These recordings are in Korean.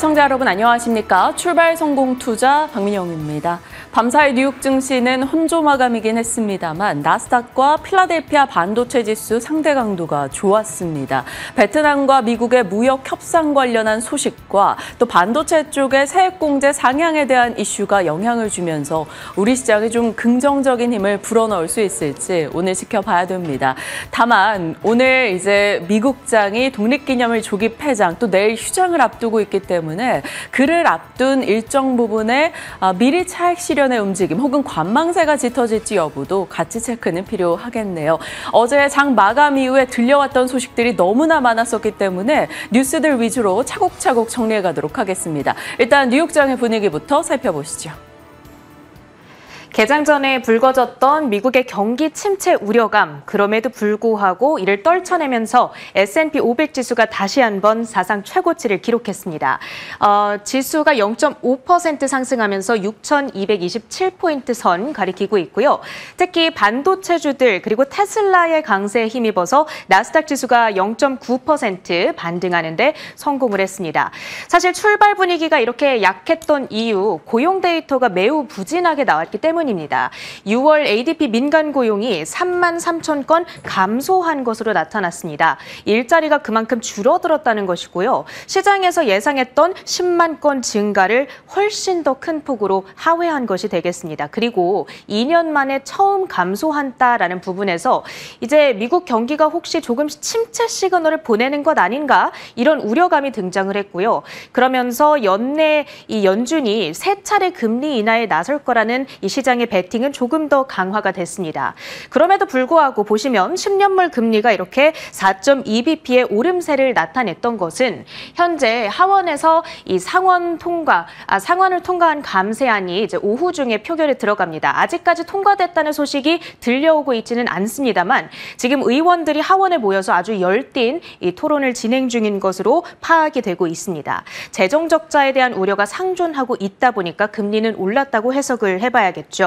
시청자 여러분 안녕하십니까? 출발 성공 투자 박민영입니다. 밤사이 뉴욕 증시는 혼조 마감이긴 했습니다만 나스닥과 필라델피아 반도체 지수 상대 강도가 좋았습니다. 베트남과 미국의 무역 협상 관련한 소식과 또 반도체 쪽의 세액 공제 상향에 대한 이슈가 영향을 주면서 우리 시장에 좀 긍정적인 힘을 불어넣을 수 있을지 오늘 지켜봐야 됩니다. 다만 오늘 이제 미국장이 독립기념일 조기 폐장 또 내일 휴장을 앞두고 있기 때문에 그를 앞둔 일정 부분의 미리 차익 실현의 움직임 혹은 관망세가 짙어질지 여부도 같이 체크는 필요하겠네요. 어제 장 마감 이후에 들려왔던 소식들이 너무나 많았었기 때문에 뉴스들 위주로 차곡차곡 정리해 가도록 하겠습니다. 일단 뉴욕장의 분위기부터 살펴보시죠. 개장 전에 불거졌던 미국의 경기 침체 우려감, 그럼에도 불구하고 이를 떨쳐내면서 S&P 500 지수가 다시 한번 사상 최고치를 기록했습니다. 지수가 0.5% 상승하면서 6,227포인트 선 가리키고 있고요. 특히 반도체주들 그리고 테슬라의 강세에 힘입어서 나스닥 지수가 0.9% 반등하는 데 성공을 했습니다. 사실 출발 분위기가 이렇게 약했던 이유, 고용 데이터가 매우 부진하게 나왔기 때문입니다. 6월 ADP 민간 고용이 3만 3천 건 감소한 것으로 나타났습니다. 일자리가 그만큼 줄어들었다는 것이고요. 시장에서 예상했던 10만 건 증가를 훨씬 더 큰 폭으로 하회한 것이 되겠습니다. 그리고 2년 만에 처음 감소한다라는 부분에서 이제 미국 경기가 혹시 조금씩 침체 시그널을 보내는 것 아닌가 이런 우려감이 등장을 했고요. 그러면서 연내 이 연준이 세 차례 금리 인하에 나설 거라는 이 시장의 베팅은 조금 더 강화가 됐습니다. 그럼에도 불구하고 보시면 10년물 금리가 이렇게 4.2bp의 오름세를 나타냈던 것은 현재 하원에서 이 상원을 통과한 감세안이 이제 오후 중에 표결에 들어갑니다. 아직까지 통과됐다는 소식이 들려오고 있지는 않습니다만 지금 의원들이 하원에 모여서 아주 열띤 이 토론을 진행 중인 것으로 파악이 되고 있습니다. 재정 적자에 대한 우려가 상존하고 있다 보니까 금리는 올랐다고 해석을 해봐야겠죠.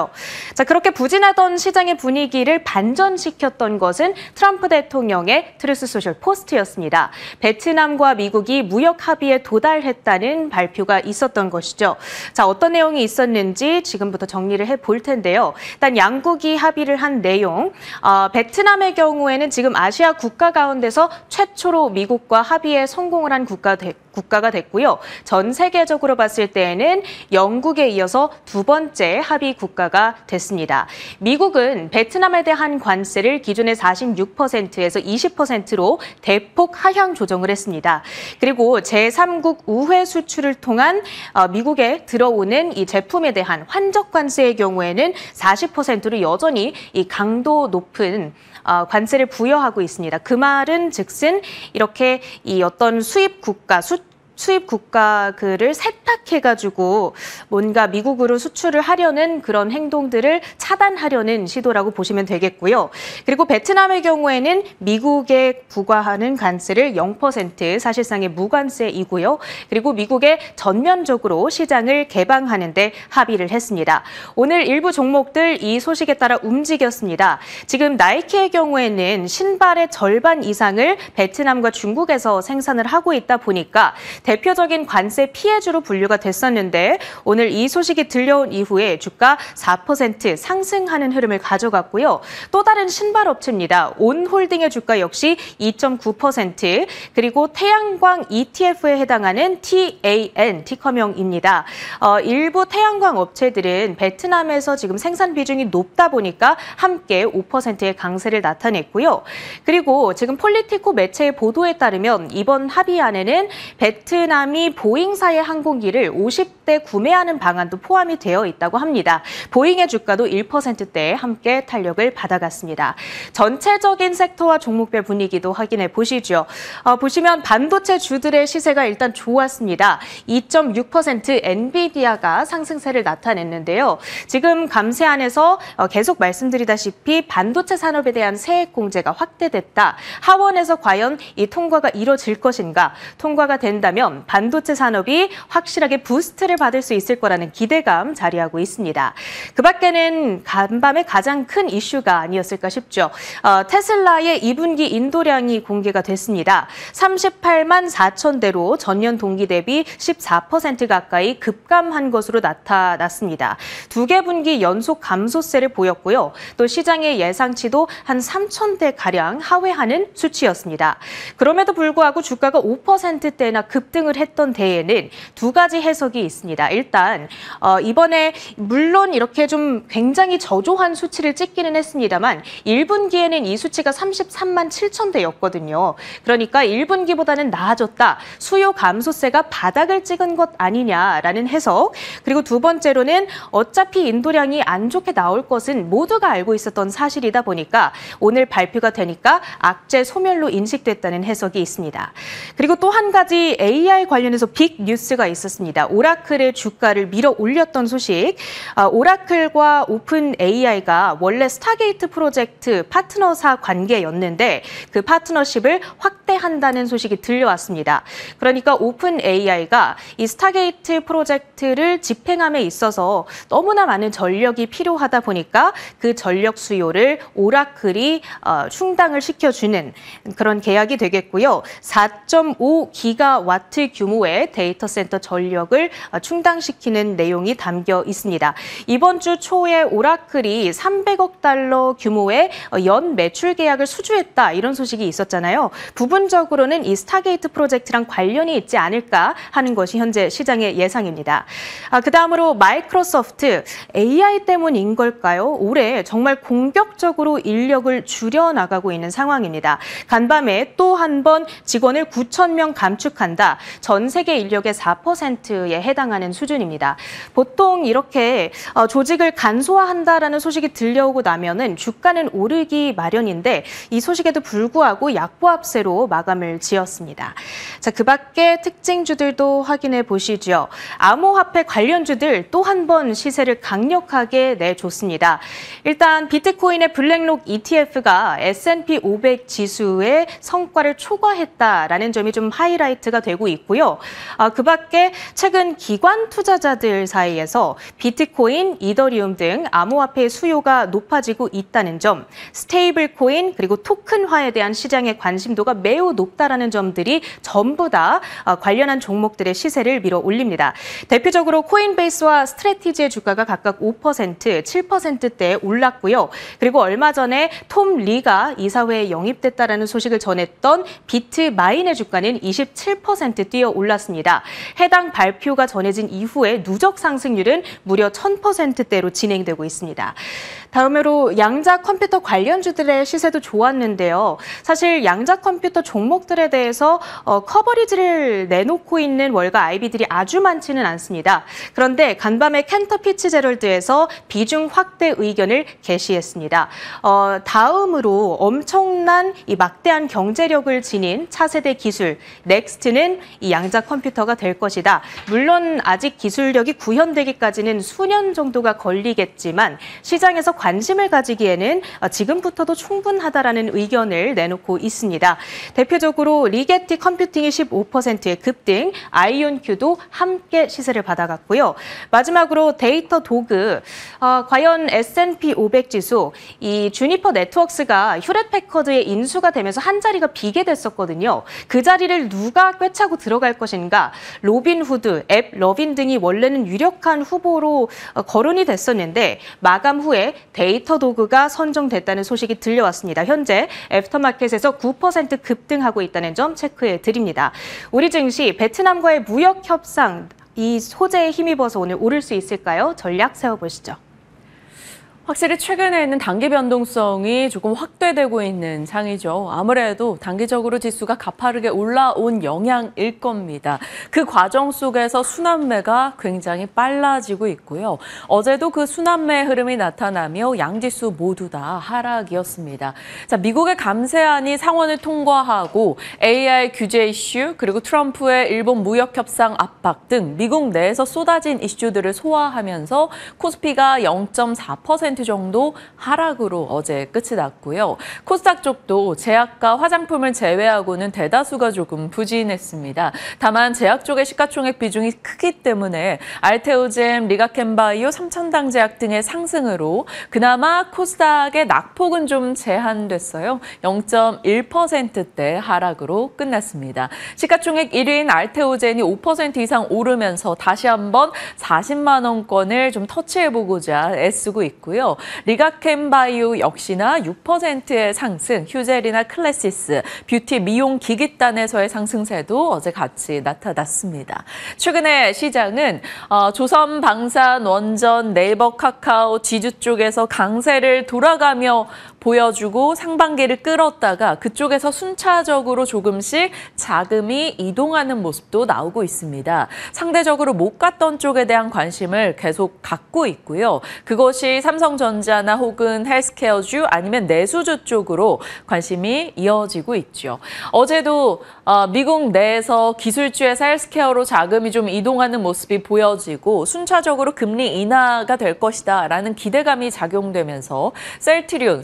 자, 그렇게 부진하던 시장의 분위기를 반전시켰던 것은 트럼프 대통령의 트루스 소셜 포스트였습니다. 베트남과 미국이 무역 합의에 도달했다는 발표가 있었던 것이죠. 자, 어떤 내용이 있었는지 지금부터 정리를 해볼 텐데요. 일단 양국이 합의를 한 내용, 베트남의 경우에는 지금 아시아 국가 가운데서 최초로 미국과 합의에 성공을 한 국가가 됐고요. 전 세계적으로 봤을 때에는 영국에 이어서 두 번째 합의 국가가 됐습니다. 미국은 베트남에 대한 관세를 기존의 46%에서 20%로 대폭 하향 조정을 했습니다. 그리고 제3국 우회 수출을 통한 미국에 들어오는 이 제품에 대한 환적 관세의 경우에는 40%로 여전히 이 강도 높은 관세를 부여하고 있습니다. 그 말은 즉슨 이렇게 이 어떤 수입 국가를 세탁해가지고 뭔가 미국으로 수출을 하려는 그런 행동들을 차단하려는 시도라고 보시면 되겠고요. 그리고 베트남의 경우에는 미국에 부과하는 관세를 0% 사실상의 무관세이고요. 그리고 미국에 전면적으로 시장을 개방하는 데 합의를 했습니다. 오늘 일부 종목들 이 소식에 따라 움직였습니다. 지금 나이키의 경우에는 신발의 절반 이상을 베트남과 중국에서 생산을 하고 있다 보니까 대표적인 관세 피해주로 분류가 됐었는데 오늘 이 소식이 들려온 이후에 주가 4% 상승하는 흐름을 가져갔고요. 또 다른 신발 업체입니다. 온홀딩의 주가 역시 2.9%, 그리고 태양광 ETF에 해당하는 TAN, 티커명입니다. 일부 태양광 업체들은 베트남에서 지금 생산 비중이 높다 보니까 함께 5%의 강세를 나타냈고요. 그리고 지금 폴리티코 매체의 보도에 따르면 이번 합의안에는 베트남이 보잉사의 항공기를 50대 구매하는 방안도 포함이 되어 있다고 합니다. 보잉의 주가도 1%대에 함께 탄력을 받아갔습니다. 전체적인 섹터와 종목별 분위기도 확인해 보시죠. 보시면 반도체 주들의 시세가 일단 좋았습니다. 2.6% 엔비디아가 상승세를 나타냈는데요. 지금 감세안에서 계속 말씀드리다시피 반도체 산업에 대한 세액 공제가 확대됐다. 하원에서 과연 이 통과가 이뤄질 것인가? 통과가 된다면 되면 반도체 산업이 확실하게 부스트를 받을 수 있을 거라는 기대감 자리하고 있습니다. 그 밖에는 간밤에 가장 큰 이슈가 아니었을까 싶죠. 테슬라의 2분기 인도량이 공개가 됐습니다. 38만 4천 대로 전년 동기 대비 14% 가까이 급감한 것으로 나타났습니다. 두 개 분기 연속 감소세를 보였고요. 또 시장의 예상치도 한 3천 대가량 하회하는 수치였습니다. 그럼에도 불구하고 주가가 5%대나 급등을 했던 데에는 두 가지 해석이 있습니다. 일단 이번에 물론 이렇게 좀 굉장히 저조한 수치를 찍기는 했습니다만 1분기에는 이 수치가 33만 7천 대였거든요. 그러니까 1분기보다는 나아졌다. 수요 감소세가 바닥을 찍은 것 아니냐라는 해석. 그리고 두 번째로는 어차피 인도량이 안 좋게 나올 것은 모두가 알고 있었던 사실이다 보니까 오늘 발표가 되니까 악재 소멸로 인식됐다는 해석이 있습니다. 그리고 또 한 가지 AI 관련해서 빅 뉴스가 있었습니다. 오라클의 주가를 밀어 올렸던 소식. 오라클과 오픈 AI가 원래 스타게이트 프로젝트 파트너사 관계였는데 그 파트너십을 확대한다는 소식이 들려왔습니다. 그러니까 오픈 AI가 이 스타게이트 프로젝트를 집행함에 있어서 너무나 많은 전력이 필요하다 보니까 그 전력 수요를 오라클이 충당을 시켜주는 그런 계약이 되겠고요. 4.5 기가와트 규모의 데이터 센터 전력을 충당시키는 내용이 담겨 있습니다. 이번 주 초에 오라클이 300억 달러 규모의 연 매출 계약을 수주했다 이런 소식이 있었잖아요. 부분적으로는 이 스타게이트 프로젝트랑 관련이 있지 않을까 하는 것이 현재 시장의 예상입니다. 그 다음으로 마이크로소프트 AI 때문인 걸까요? 올해 정말 공격적으로 인력을 줄여나가고 있는 상황입니다. 간밤에 또 한 번 직원을 9천 명 감축한다. 전 세계 인력의 4%에 해당하는 수준입니다. 보통 이렇게 조직을 간소화한다라는 소식이 들려오고 나면은 주가는 오르기 마련인데 이 소식에도 불구하고 약보합세로 마감을 지었습니다. 자, 그 밖에 특징주들도 확인해 보시죠. 암호화폐 관련주들 또 한 번 시세를 강력하게 내줬습니다. 일단 비트코인의 블랙록 ETF가 S&P 500 지수의 성과를 초과했다라는 점이 좀 하이라이트가 되고 있고요. 그 밖에 최근 기관 투자자들 사이에서 비트코인, 이더리움 등 암호화폐의 수요가 높아지고 있다는 점, 스테이블 코인 그리고 토큰화에 대한 시장의 관심도가 매우 높다라는 점들이 전부 다 관련한 종목들의 시세를 밀어 올립니다. 대표적으로 코인베이스와 스트래티지의 주가가 각각 5%, 7%대에 올랐고요. 그리고 얼마 전에 톰 리가 이사회에 영입됐다라는 소식을 전했던 비트마인의 주가는 27% 뛰어 올랐습니다. 해당 발표가 전해진 이후에 누적 상승률은 무려 1000%대로 진행되고 있습니다. 다음으로 양자 컴퓨터 관련주들의 시세도 좋았는데요. 사실 양자 컴퓨터 종목들에 대해서 커버리지를 내놓고 있는 월가 IB들이 아주 많지는 않습니다. 그런데 간밤에 캔터 피츠제럴드에서 비중 확대 의견을 게시했습니다. 다음으로 엄청난 이 막대한 경제력을 지닌 차세대 기술 넥스트는 이 양자 컴퓨터가 될 것이다. 물론 아직 기술력이 구현되기까지는 수년 정도가 걸리겠지만 시장에서 관심을 가지기에는 지금부터도 충분하다라는 의견을 내놓고 있습니다. 대표적으로 리게티 컴퓨팅이 15%의 급등, 아이온큐도 함께 시세를 받아갔고요. 마지막으로 데이터 도그, 과연 S&P 500 지수, 이 주니퍼 네트워크스가 휴렛패커드의 인수가 되면서 한 자리가 비게 됐었거든요. 그 자리를 누가 꿰차고 들어갈 것인가? 로빈후드, 앱 러빈 등이 원래는 유력한 후보로 거론이 됐었는데 마감 후에 데이터 도그가 선정됐다는 소식이 들려왔습니다. 현재 애프터마켓에서 9% 급등하고 있다는 점 체크해 드립니다. 우리 증시 베트남과의 무역 협상 이 소재에 힘입어서 오늘 오를 수 있을까요? 전략 세워보시죠. 확실히 최근에는 단기 변동성이 조금 확대되고 있는 상이죠. 아무래도 단기적으로 지수가 가파르게 올라온 영향일 겁니다. 그 과정 속에서 순환매가 굉장히 빨라지고 있고요. 어제도 그 순환매 흐름이 나타나며 양지수 모두 다 하락이었습니다. 자, 미국의 감세안이 상원을 통과하고 AI 규제 이슈 그리고 트럼프의 일본 무역 협상 압박 등 미국 내에서 쏟아진 이슈들을 소화하면서 코스피가 0.4% 1% 정도 하락으로 어제 끝이 났고요. 코스닥 쪽도 제약과 화장품을 제외하고는 대다수가 조금 부진했습니다. 다만 제약 쪽의 시가총액 비중이 크기 때문에 알테오젠, 리가켄바이오, 삼천당제약 등의 상승으로 그나마 코스닥의 낙폭은 좀 제한됐어요. 0.1%대 하락으로 끝났습니다. 시가총액 1위인 알테오젠이 5% 이상 오르면서 다시 한번 40만 원권을 좀 터치해보고자 애쓰고 있고요. 리가켄바이오 역시나 6%의 상승, 휴젤이나 클래시스, 뷰티 미용 기기단에서의 상승세도 어제 같이 나타났습니다. 최근에 시장은 조선, 방산, 원전, 네이버, 카카오, 지주 쪽에서 강세를 돌아가며 보여주고 상반기를 끌었다가 그쪽에서 순차적으로 조금씩 자금이 이동하는 모습도 나오고 있습니다. 상대적으로 못 갔던 쪽에 대한 관심을 계속 갖고 있고요. 그것이 삼성전자나 혹은 헬스케어주 아니면 내수주 쪽으로 관심이 이어지고 있죠. 어제도 미국 내에서 기술주에서 헬스케어로 자금이 좀 이동하는 모습이 보여지고 순차적으로 금리 인하가 될 것이다라는 기대감이 작용되면서 셀트리온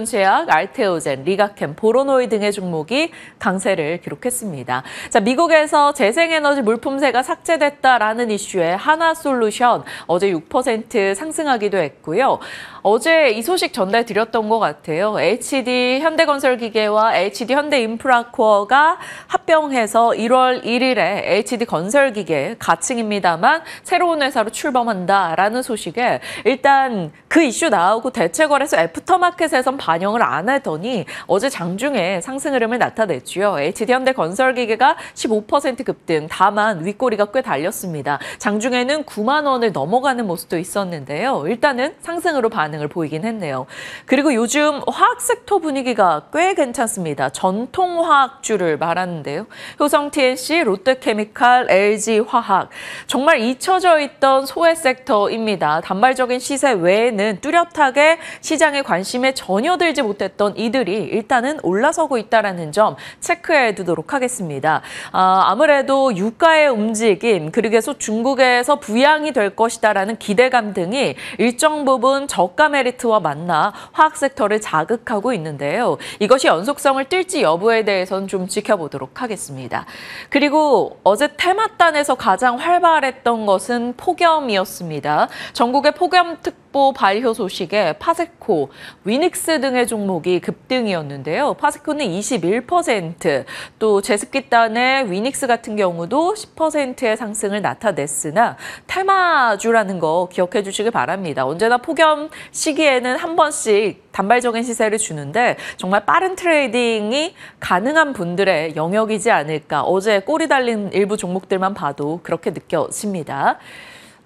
제약, 알테오젠, 리가캠, 보로노이 등의 종목이 강세를 기록했습니다. 자, 미국에서 재생에너지 물품세가 삭제됐다라는 이슈에 하나솔루션 어제 6% 상승하기도 했고요. 어제 이 소식 전달드렸던 것 같아요. HD 현대건설기계와 HD 현대인프라코어가 합병해서 1월 1일에 HD 건설기계 가칭입니다만 새로운 회사로 출범한다라는 소식에 일단 그 이슈 나오고 대체거래소 애프터마켓에선 반영을 안 하더니 어제 장중에 상승 흐름을 나타냈죠. HD 현대건설기계가 15% 급등, 다만 윗꼬리가 꽤 달렸습니다. 장중에는 9만 원을 넘어가는 모습도 있었는데요. 일단은 상승으로 반응을 보이긴 했네요. 그리고 요즘 화학 섹터 분위기가 꽤 괜찮습니다. 전통화학주를 말하는데요. 효성 TNC, 롯데케미칼, LG화학 정말 잊혀져 있던 소외 섹터입니다. 단발적인 시세 외에는 뚜렷하게 시장의 관심에 전혀 들지 못했던 이들이 일단은 올라서고 있다는 점 체크해 두도록 하겠습니다. 아무래도 유가의 움직임, 그리고 중국에서 부양이 될 것이다라는 기대감 등이 일정 부분 저가 메리트와 만나 화학 섹터를 자극하고 있는데요. 이것이 연속성을 띨지 여부에 대해서는 좀 지켜보도록 하겠습니다. 그리고 어제 테마단에서 가장 활발했던 것은 폭염이었습니다. 전국의 폭염특보 발효 소식에 파세코, 위닉스 등의 종목이 급등이었는데요. 파세코는 21%, 또 제습기단의 위닉스 같은 경우도 10%의 상승을 나타냈으나 테마주라는 거 기억해 주시기 바랍니다. 언제나 폭염 시기에는 한 번씩 단발적인 시세를 주는데 정말 빠른 트레이딩이 가능한 분들의 영역이지 않을까. 어제 꼬리 달린 일부 종목들만 봐도 그렇게 느껴집니다.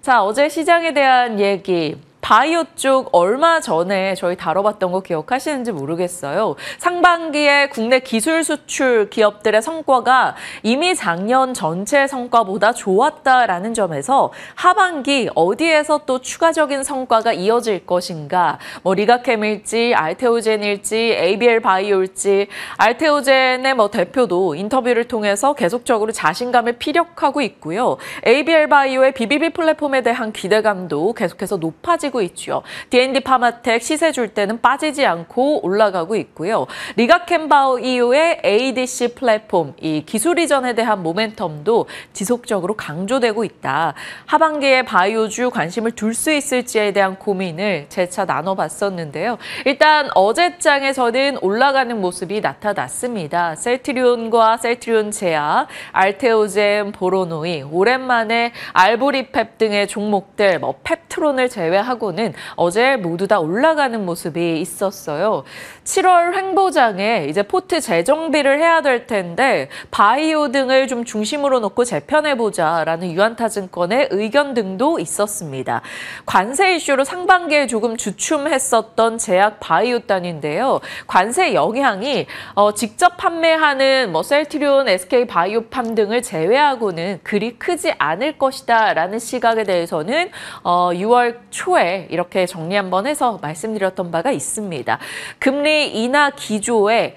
자, 어제 시장에 대한 얘기. 바이오 쪽 얼마 전에 저희 다뤄봤던 거 기억하시는지 모르겠어요. 상반기에 국내 기술 수출 기업들의 성과가 이미 작년 전체 성과보다 좋았다라는 점에서 하반기 어디에서 또 추가적인 성과가 이어질 것인가, 리가캠일지, 알테오젠일지, ABL 바이오일지, 알테오젠의 대표도 인터뷰를 통해서 계속적으로 자신감을 피력하고 있고요. ABL 바이오의 BBB 플랫폼에 대한 기대감도 계속해서 높아지고 있죠. D&D 파마텍 시세 줄 때는 빠지지 않고 올라가고 있고요. 리가켄바이오의 ADC 플랫폼, 이 기술 이전에 대한 모멘텀도 지속적으로 강조되고 있다. 하반기에 바이오주 관심을 둘 수 있을지에 대한 고민을 재차 나눠봤었는데요. 일단 어제장에서는 올라가는 모습이 나타났습니다. 셀트리온과 셀트리온 제약, 알테오젠, 보로노이, 오랜만에 알보리펩 등의 종목들, 펩트론을 제외하고는 어제 모두 다 올라가는 모습이 있었어요. 7월 횡보장에 이제 포트 재정비를 해야 될 텐데 바이오 등을 좀 중심으로 놓고 재편해보자라는 유한타증권의 의견 등도 있었습니다. 관세 이슈로 상반기에 조금 주춤했었던 제약 바이오단인데요. 관세 영향이 직접 판매하는 셀트리온, SK 바이오팜 등을 제외하고는 그리 크지 않을 것이다라는 시각에 대해서는 6월 초에 전에 이렇게 정리 한번 해서 말씀드렸던 바가 있습니다. 금리 인하 기조에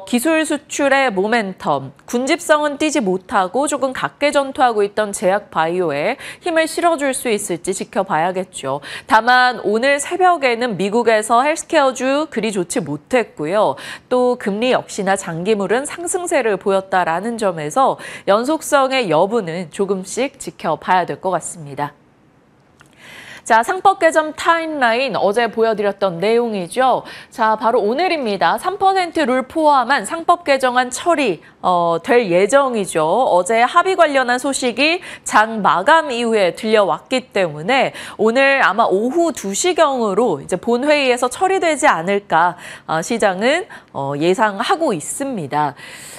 기술 수출의 모멘텀, 군집성은 띄지 못하고 조금 각계전투하고 있던 제약바이오에 힘을 실어줄 수 있을지 지켜봐야겠죠. 다만 오늘 새벽에는 미국에서 헬스케어주 그리 좋지 못했고요. 또 금리 역시나 장기물은 상승세를 보였다라는 점에서 연속성의 여부는 조금씩 지켜봐야 될 것 같습니다. 자, 상법 개정 타임라인 어제 보여드렸던 내용이죠. 자, 바로 오늘입니다. 3% 룰 포함한 상법 개정안 처리 될 예정이죠. 어제 합의 관련한 소식이 장 마감 이후에 들려왔기 때문에 오늘 아마 오후 2시경으로 이제 본회의에서 처리되지 않을까 시장은 예상하고 있습니다.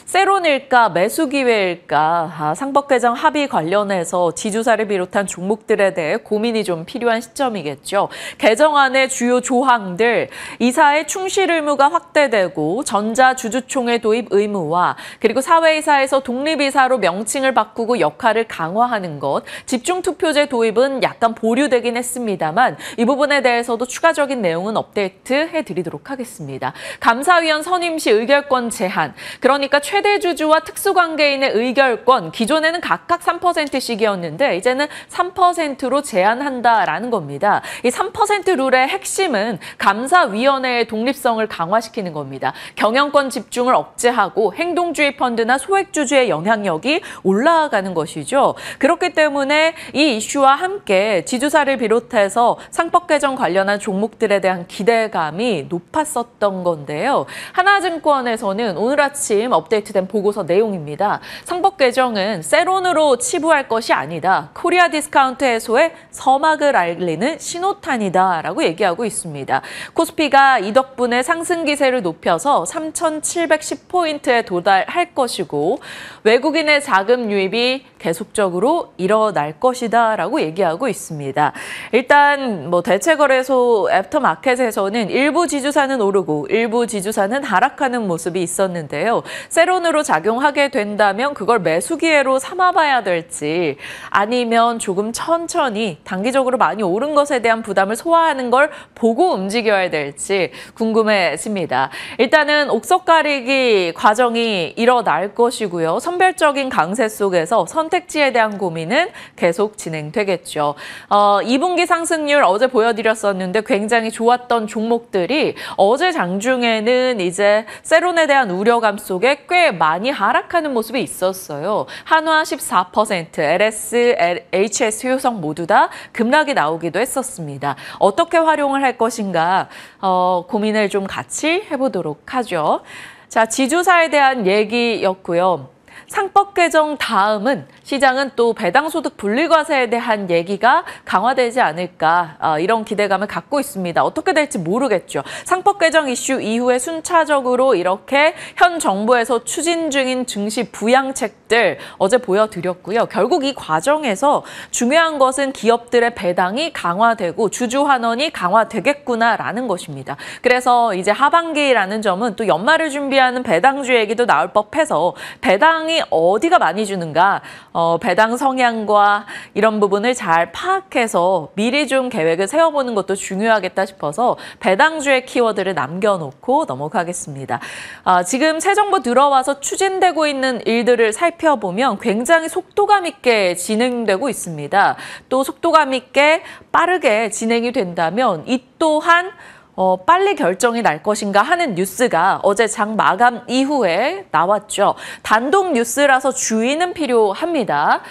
세론일까 매수 기회일까 상법 개정 합의 관련해서 지주사를 비롯한 종목들에 대해 고민이 좀 필요한 시점이겠죠. 개정안의 주요 조항들, 이사의 충실 의무가 확대되고 전자 주주총회 도입 의무와 그리고 사회이사에서 독립이사로 명칭을 바꾸고 역할을 강화하는 것, 집중투표제 도입은 약간 보류되긴 했습니다만 이 부분에 대해서도 추가적인 내용은 업데이트해드리도록 하겠습니다. 감사위원 선임 시 의결권 제한, 그러니까 최대 주주와 특수관계인의 의결권, 기존에는 각각 3%씩이었는데 이제는 3%로 제한한다라는 겁니다. 이 3% 룰의 핵심은 감사위원회의 독립성을 강화시키는 겁니다. 경영권 집중을 억제하고 행동주의 펀드나 소액주주의 영향력이 올라가는 것이죠. 그렇기 때문에 이 이슈와 함께 지주사를 비롯해서 상법 개정 관련한 종목들에 대한 기대감이 높았었던 건데요. 하나증권에서는 오늘 아침 업데이트된 보고서 내용입니다. 상법 개정은 세론으로 치부할 것이 아니다. 코리아 디스카운트 해소에 서막을 알리는 신호탄이다라고 얘기하고 있습니다. 코스피가 이 덕분에 상승 기세를 높여서 3,710포인트에 도달할 것이고 외국인의 자금 유입이 계속적으로 일어날 것이다라고 얘기하고 있습니다. 일단 대체거래소 애프터마켓에서는 일부 지주사는 오르고 일부 지주사는 하락하는 모습이 있었는데요. 세론으로 작용하게 된다면 그걸 매수 기회로 삼아봐야 될지 아니면 조금 천천히 단기적으로 많이 오른 것에 대한 부담을 소화하는 걸 보고 움직여야 될지 궁금해집니다. 일단은 옥석 가리기 과정이 일어날 것이고요. 선별적인 강세 속에서 선택지에 대한 고민은 계속 진행되겠죠. 2분기 상승률 어제 보여드렸었는데 굉장히 좋았던 종목들이 어제 장중에는 이제 세론에 대한 우려감 속에 꽤 많이 하락하는 모습이 있었어요. 한화 14%, LS, HS 효성 모두 다 급락이 나오기도 했었습니다. 어떻게 활용을 할 것인가 고민을 좀 같이 해보도록 하죠. 자, 지주사에 대한 얘기였고요. 상법 개정 다음은 시장은 또 배당소득 분리과세에 대한 얘기가 강화되지 않을까 이런 기대감을 갖고 있습니다. 어떻게 될지 모르겠죠. 상법 개정 이슈 이후에 순차적으로 이렇게 현 정부에서 추진 중인 증시 부양책들 어제 보여드렸고요. 결국 이 과정에서 중요한 것은 기업들의 배당이 강화되고 주주 환원이 강화되겠구나라는 것입니다. 그래서 이제 하반기라는 점은 또 연말을 준비하는 배당주 얘기도 나올 법해서 배당이 어디가 많이 주는가, 배당 성향과 이런 부분을 잘 파악해서 미리 좀 계획을 세워보는 것도 중요하겠다 싶어서 배당주의 키워드를 남겨놓고 넘어가겠습니다. 지금 새 정부 들어와서 추진되고 있는 일들을 살펴보면 굉장히 속도감 있게 진행되고 있습니다. 또 속도감 있게 빠르게 진행이 된다면 이 또한 빨리 결정이 날 것인가 하는 뉴스가 어제 장 마감 이후에 나왔죠. 단독 뉴스라서 주의는 필요합니다.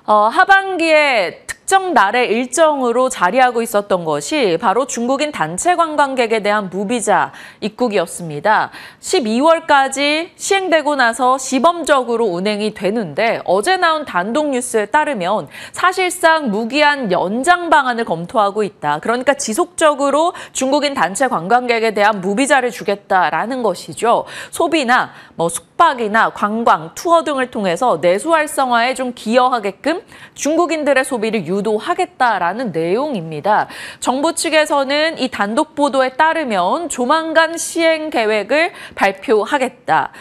하반기에 특정 날의 일정으로 자리하고 있었던 것이 바로 중국인 단체 관광객에 대한 무비자 입국이었습니다. 12월까지 시행되고 나서 시범적으로 운행이 되는데 어제 나온 단독 뉴스에 따르면 사실상 무기한 연장 방안을 검토하고 있다. 그러니까 지속적으로 중국인 단체 관광객에 대한 무비자를 주겠다라는 것이죠. 소비나 숙박이나 관광, 투어 등을 통해서 내수 활성화에 좀 기여하게끔 중국인들의 소비를 유도하겠다라는 내용입니다. 정부 측에서는 이 단독 보도에 따르면 조만간 시행 계획을 발표하겠다.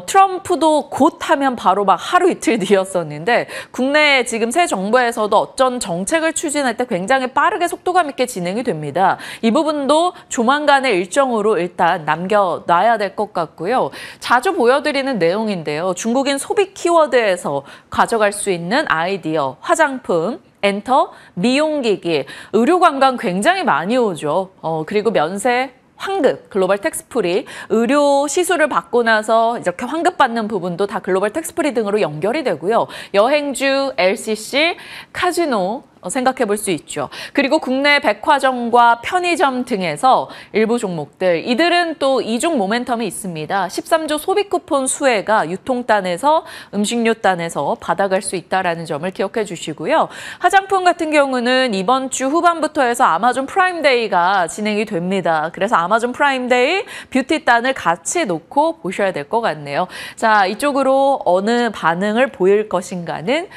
트럼프도 곧 하면 바로 막 하루 이틀 뒤였었는데 국내 지금 새 정부에서도 어떤 정책을 추진할 때 굉장히 빠르게 속도감 있게 진행이 됩니다. 이 부분도 조만간의 일정으로 일단 남겨놔야 될 것 같고요. 자주 보여드리는 내용인데요. 중국인 소비 키워드에서 가져갈 수 있는 아이디어, 화장품, 엔터, 미용기기, 의료관광 굉장히 많이 오죠. 그리고 면세, 환급, 글로벌 텍스프리, 의료 시술을 받고 나서 이렇게 환급받는 부분도 다 글로벌 텍스프리 등으로 연결이 되고요. 여행주, LCC, 카지노, 생각해 볼 수 있죠. 그리고 국내 백화점과 편의점 등에서 일부 종목들, 이들은 또 이중 모멘텀이 있습니다. 13조 소비 쿠폰 수혜가 유통단에서 음식료단에서 받아갈 수 있다는 점을 기억해 주시고요. 화장품 같은 경우는 이번 주 후반부터 해서 아마존 프라임데이가 진행이 됩니다. 그래서 아마존 프라임데이 뷰티단을 같이 놓고 보셔야 될 것 같네요. 자, 이쪽으로 어느 반응을 보일 것인가는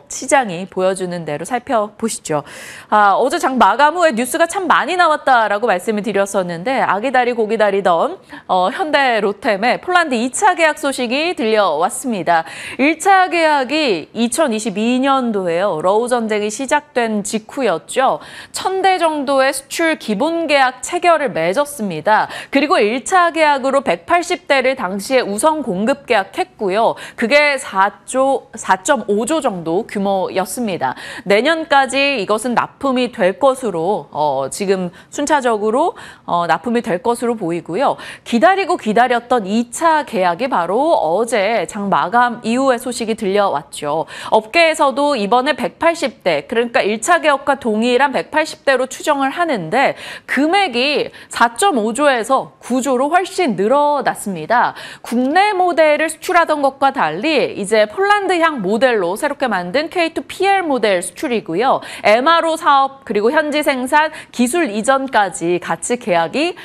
시장이 보여주는 대로 살펴보시죠. 어제 장 마감 후에 뉴스가 참 많이 나왔다라고 말씀을 드렸었는데 아기다리 고기다리던 현대 로템의 폴란드 2차 계약 소식이 들려왔습니다. 1차 계약이 2022년도에요. 러우 전쟁이 시작된 직후였죠. 1,000대 정도의 수출 기본 계약 체결을 맺었습니다. 그리고 1차 계약으로 180대를 당시에 우선 공급 계약했고요. 그게 4.5조 정도 규모였습니다. 내년까지 이것은 납품이 될 것으로 지금 순차적으로 납품이 될 것으로 보이고요. 기다리고 기다렸던 2차 계약이 바로 어제 장 마감 이후의 소식이 들려왔죠. 업계에서도 이번에 180대, 그러니까 1차 계약과 동일한 180대로 추정을 하는데 금액이 4.5조에서 9조로 훨씬 늘어났습니다. 국내 모델을 수출하던 것과 달리 이제 폴란드향 모델로 새롭게 만든 K2PL 모델 수출이고요. MRO 사업 그리고 현지 생산, 기술 이전까지 같이 계약이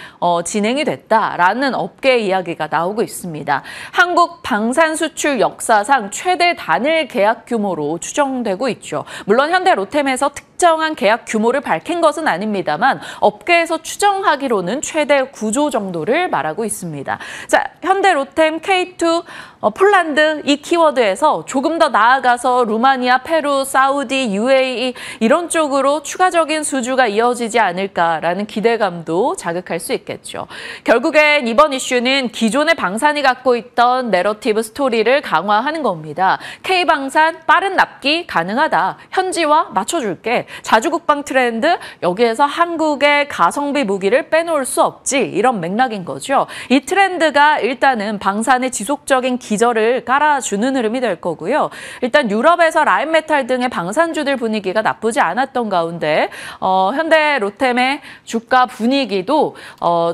진행이 됐다라는 업계 이야기가 나오고 있습니다. 한국 방산 수출 역사상 최대 단일 계약 규모로 추정되고 있죠. 물론 현대 로템에서 특정한 계약 규모를 밝힌 것은 아닙니다만 업계에서 추정하기로는 최대 9조 정도를 말하고 있습니다. 자, 현대 로템 K2 폴란드 이 키워드에서 조금 더 나아가서 루마니아, 페루, 사우디, UAE 이런 쪽으로 추가적인 수주가 이어지지 않을까라는 기대감도 자극할 수 있겠죠. 결국엔 이번 이슈는 기존의 방산이 갖고 있던 내러티브 스토리를 강화하는 겁니다. K방산 빠른 납기 가능하다. 현지화 맞춰줄게. 자주국방 트렌드 여기에서 한국의 가성비 무기를 빼놓을 수 없지. 이런 맥락인 거죠. 이 트렌드가 일단은 방산의 지속적인 기저를 깔아주는 흐름이 될 거고요. 일단 유럽에서 라인메탈 등의 방산주들 분위기가 나쁘지 않았던 가운데 현대 로템의 주가 분위기도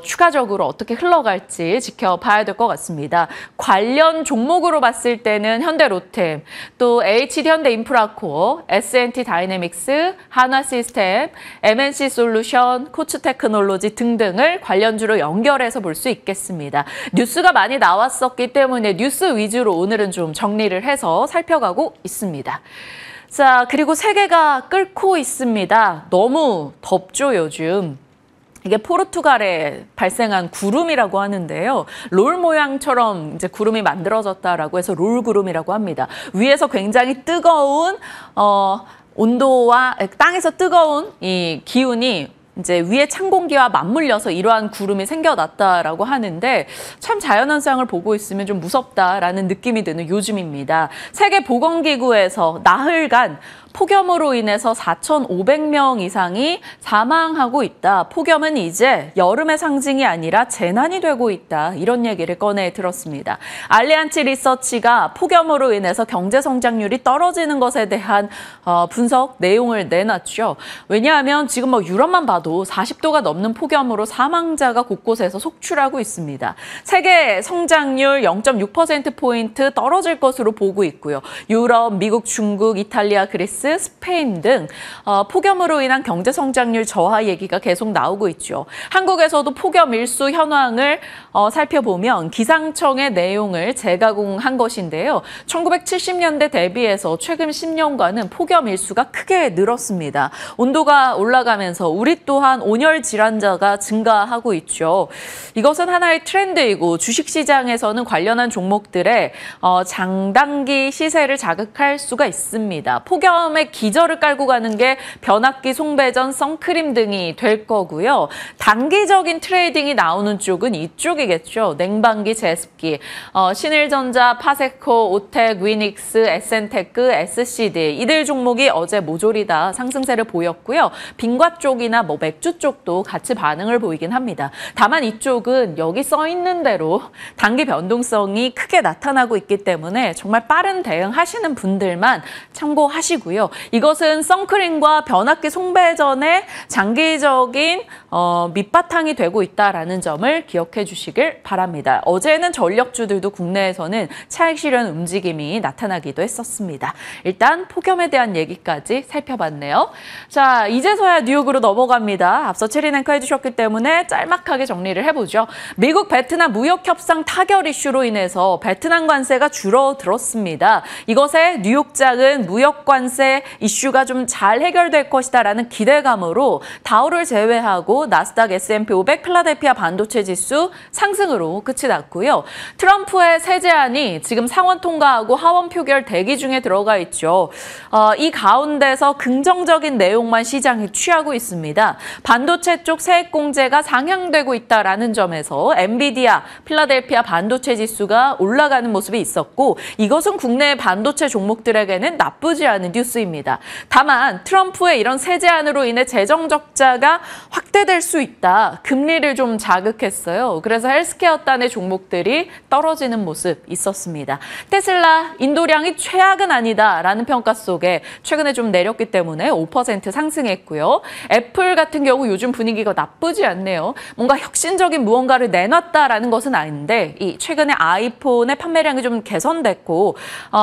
추가적으로 어떻게 흘러갈지 지켜봐야 될 것 같습니다. 관련 종목으로 봤을 때는 현대 로템, 또 HD 현대 인프라코어, S&T 다이내믹스, 한화 시스템, MNC 솔루션, 코츠 테크놀로지 등등을 관련주로 연결해서 볼 수 있겠습니다. 뉴스가 많이 나왔었기 때문에 뉴스 위주로 오늘은 좀 정리를 해서 살펴가고 있습니다. 자, 그리고 세계가 끓고 있습니다. 너무 덥죠, 요즘. 이게 포르투갈에 발생한 구름이라고 하는데요. 롤 모양처럼 이제 구름이 만들어졌다라고 해서 롤 구름이라고 합니다. 위에서 굉장히 뜨거운 온도와 땅에서 뜨거운 이 기운이 이제 위에 찬 공기와 맞물려서 이러한 구름이 생겨났다라고 하는데 참 자연현상을 보고 있으면 좀 무섭다라는 느낌이 드는 요즘입니다. 세계보건기구에서 나흘간 폭염으로 인해서 4,500명 이상이 사망하고 있다. 폭염은 이제 여름의 상징이 아니라 재난이 되고 있다. 이런 얘기를 꺼내 들었습니다. 알리안치 리서치가 폭염으로 인해서 경제 성장률이 떨어지는 것에 대한 분석 내용을 내놨죠. 왜냐하면 지금 뭐 유럽만 봐도 40도가 넘는 폭염으로 사망자가 곳곳에서 속출하고 있습니다. 세계 성장률 0.6%포인트 떨어질 것으로 보고 있고요. 유럽, 미국, 중국, 이탈리아, 그리스 그리스, 스페인 등 폭염으로 인한 경제 성장률 저하 얘기가 계속 나오고 있죠. 한국에서도 폭염 일수 현황을 살펴보면 기상청의 내용을 재가공한 것인데요. 1970년대 대비해서 최근 10년간은 폭염 일수가 크게 늘었습니다. 온도가 올라가면서 우리 또한 온열 질환자가 증가하고 있죠. 이것은 하나의 트렌드이고 주식시장에서는 관련한 종목들의 장단기 시세를 자극할 수가 있습니다. 폭염의 기저를 깔고 가는 게 변압기, 송배전, 선크림 등이 될 거고요. 단기적인 트레이딩이 나오는 쪽은 이쪽이겠죠. 냉방기, 제습기, 신일전자, 파세코, 오텍, 위닉스, 에센테크, SCD 이들 종목이 어제 모조리 다 상승세를 보였고요. 빙과 쪽이나 맥주 쪽도 같이 반응을 보이긴 합니다. 다만 이쪽은 여기 써 있는 대로 단기 변동성이 크게 나타나고 있기 때문에 정말 빠른 대응하시는 분들만 참고하시고요. 이것은 선크림과 변압기 송배전의 장기적인 밑바탕이 되고 있다는 점을 기억해 주시길 바랍니다. 어제는 전력주들도 국내에서는 차익 실현 움직임이 나타나기도 했었습니다. 일단 폭염에 대한 얘기까지 살펴봤네요. 자, 이제서야 뉴욕으로 넘어갑니다. 앞서 체린 앵커 해주셨기 때문에 짤막하게 정리를 해보죠. 미국 베트남 무역 협상 타결 이슈로 인해서 베트남 관세가 줄어들었습니다. 이것에 뉴욕장은 무역 관세 이슈가 좀 잘 해결될 것이다라는 기대감으로 다우를 제외하고 나스닥, S&P 500, 필라델피아 반도체 지수 상승으로 끝이 났고요. 트럼프의 세제안이 지금 상원 통과하고 하원 표결 대기 중에 들어가 있죠. 이 가운데서 긍정적인 내용만 시장이 취하고 있습니다. 반도체 쪽 세액 공제가 상향되고 있다라는 점에서 엔비디아, 필라델피아 반도체 지수가 올라가는 모습이 있었고 이것은 국내 반도체 종목들에게는 나쁘지 않은 뉴스입니다. 다만 트럼프의 이런 세제안으로 인해 재정 적자가 확대될 수 있다. 금리를 좀 자극했어요. 그래서 헬스케어 단의 종목들이 떨어지는 모습 있었습니다. 테슬라 인도량이 최악은 아니다라는 평가 속에 최근에 좀 내렸기 때문에 5% 상승했고요. 애플 같은 경우 요즘 분위기가 나쁘지 않네요. 뭔가 혁신적인 무언가를 내놨다라는 것은 아닌데 이 최근에 아이폰의 판매량이 좀 개선됐고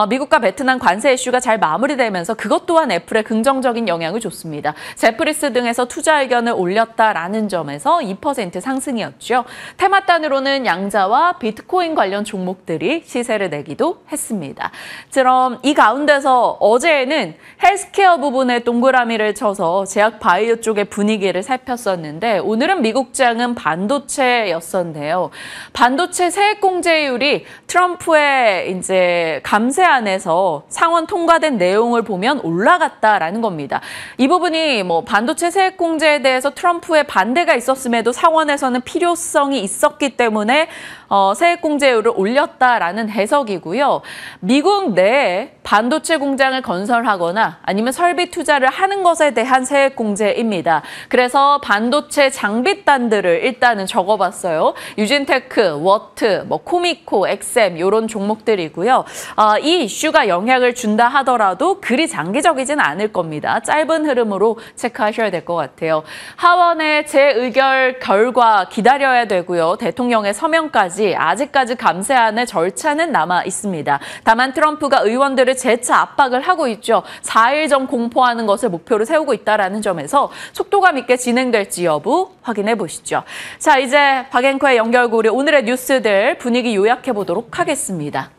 미국과 베트남 관세 이슈가 잘 마무리되면서 그것 또한 애플에 긍정적인 영향을 줬습니다. 제프리스 등에서 투자 의견을 올렸다라는 점에서 2% 상승이었죠. 테마단으로는 양자와 비트코인 관련 종목들이 시세를 내기도 했습니다. 그럼 이 가운데서 어제는 헬스케어 부분에 동그라미를 쳐서 제약 바이오 쪽의 분위기를 살폈었는데 오늘은 미국장은 반도체였었는데요. 반도체 세액 공제율이 트럼프의 이제 감세안에서 상원 통과된 내용을 보면 올라갔다라는 겁니다. 이 부분이 반도체 세액 공제에 대해서 트럼프의 반대가 있었음에도 상원에서는 필요성이 있었기 때문에 세액 공제율을 올렸다라는 해석이고요. 미국 내에 반도체 공장을 건설하거나 아니면 설비 투자를 하는 것에 대한 세액 공제입니다. 그래서 반도체 장비단들을 일단은 적어봤어요. 유진테크, 워트, 코미코, 엑셈 이런 종목들이고요. 이 이슈가 영향을 준다 하더라도 그리 장기적이진 않을 겁니다. 짧은 흐름으로 체크하셔야 될 것 같아요. 하원의 재의결 결과 기다려야 되고요. 대통령의 서명까지 아직까지 감세안의 절차는 남아 있습니다. 다만 트럼프가 의원들을 재차 압박을 하고 있죠. 4일 전 공포하는 것을 목표로 세우고 있다는 점에서 속도감 있게 진행될지 여부 확인해 보시죠. 자, 이제 박 앵커의 연결고리 오늘의 뉴스들 분위기 요약해 보도록 하겠습니다.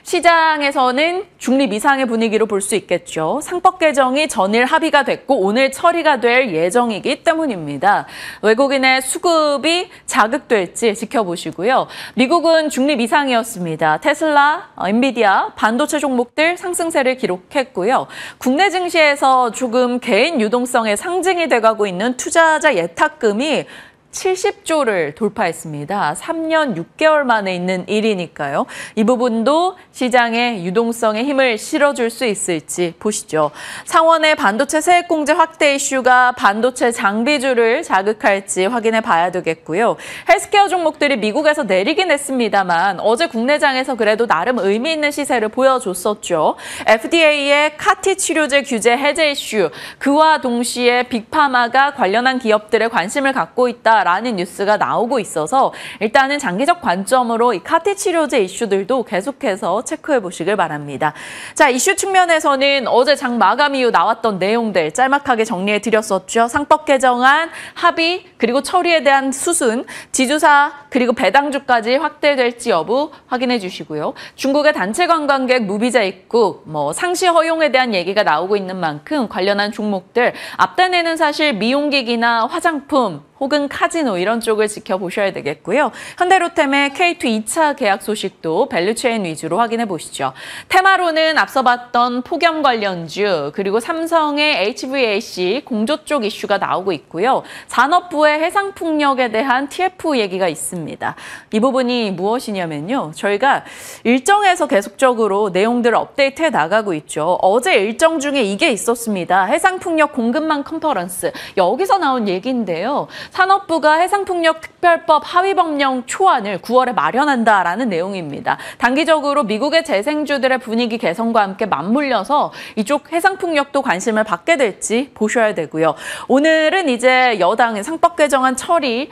시장에서는 중립 이상의 분위기로 볼 수 있겠죠. 상법 개정이 전일 합의가 됐고 오늘 처리가 될 예정이기 때문입니다. 외국인의 수급이 자극될지 지켜보시고요. 미국은 중립 이상이었습니다. 테슬라, 엔비디아, 반도체 종목들 상승세를 기록했고요. 국내 증시에서 조금 개인 유동성의 상징이 돼가고 있는 투자자 예탁금이 70조를 돌파했습니다. 3년 6개월 만에 있는 일이니까요. 이 부분도 시장의 유동성에 힘을 실어줄 수 있을지 보시죠. 상원의 반도체 세액 공제 확대 이슈가 반도체 장비주를 자극할지 확인해 봐야 되겠고요. 헬스케어 종목들이 미국에서 내리긴 했습니다만 어제 국내장에서 그래도 나름 의미 있는 시세를 보여줬었죠. FDA의 카티 치료제 규제 해제 이슈, 그와 동시에 빅파마가 관련한 기업들에 관심을 갖고 있다 있다라는 뉴스가 나오고 있어서 일단은 장기적 관점으로 이 카티 치료제 이슈들도 계속해서 체크해 보시길 바랍니다. 자, 이슈 측면에서는 어제 장 마감 이후 나왔던 내용들 짤막하게 정리해 드렸었죠. 상법 개정안, 합의, 그리고 처리에 대한 수순, 지주사 그리고 배당주까지 확대될지 여부 확인해 주시고요. 중국의 단체 관광객 무비자 입국, 상시 허용에 대한 얘기가 나오고 있는 만큼 관련한 종목들 앞단에는 사실 미용기기나 화장품 혹은 카지노 이런 쪽을 지켜보셔야 되겠고요. 현대로템의 K2 2차 계약 소식도 밸류체인 위주로 확인해 보시죠. 테마로는 앞서 봤던 폭염 관련주 그리고 삼성의 HVAC 공조 쪽 이슈가 나오고 있고요. 산업부의 해상풍력에 대한 TF 얘기가 있습니다. 이 부분이 무엇이냐면요. 저희가 일정에서 계속적으로 내용들을 업데이트해 나가고 있죠. 어제 일정 중에 이게 있었습니다. 해상풍력 공급망 컨퍼런스. 여기서 나온 얘기인데요. 산업부가 해상풍력특별법 하위법령 초안을 9월에 마련한다라는 내용입니다. 단기적으로 미국의 재생주들의 분위기 개선과 함께 맞물려서 이쪽 해상풍력도 관심을 받게 될지 보셔야 되고요. 오늘은 이제 여당의 상법 개정안 처리,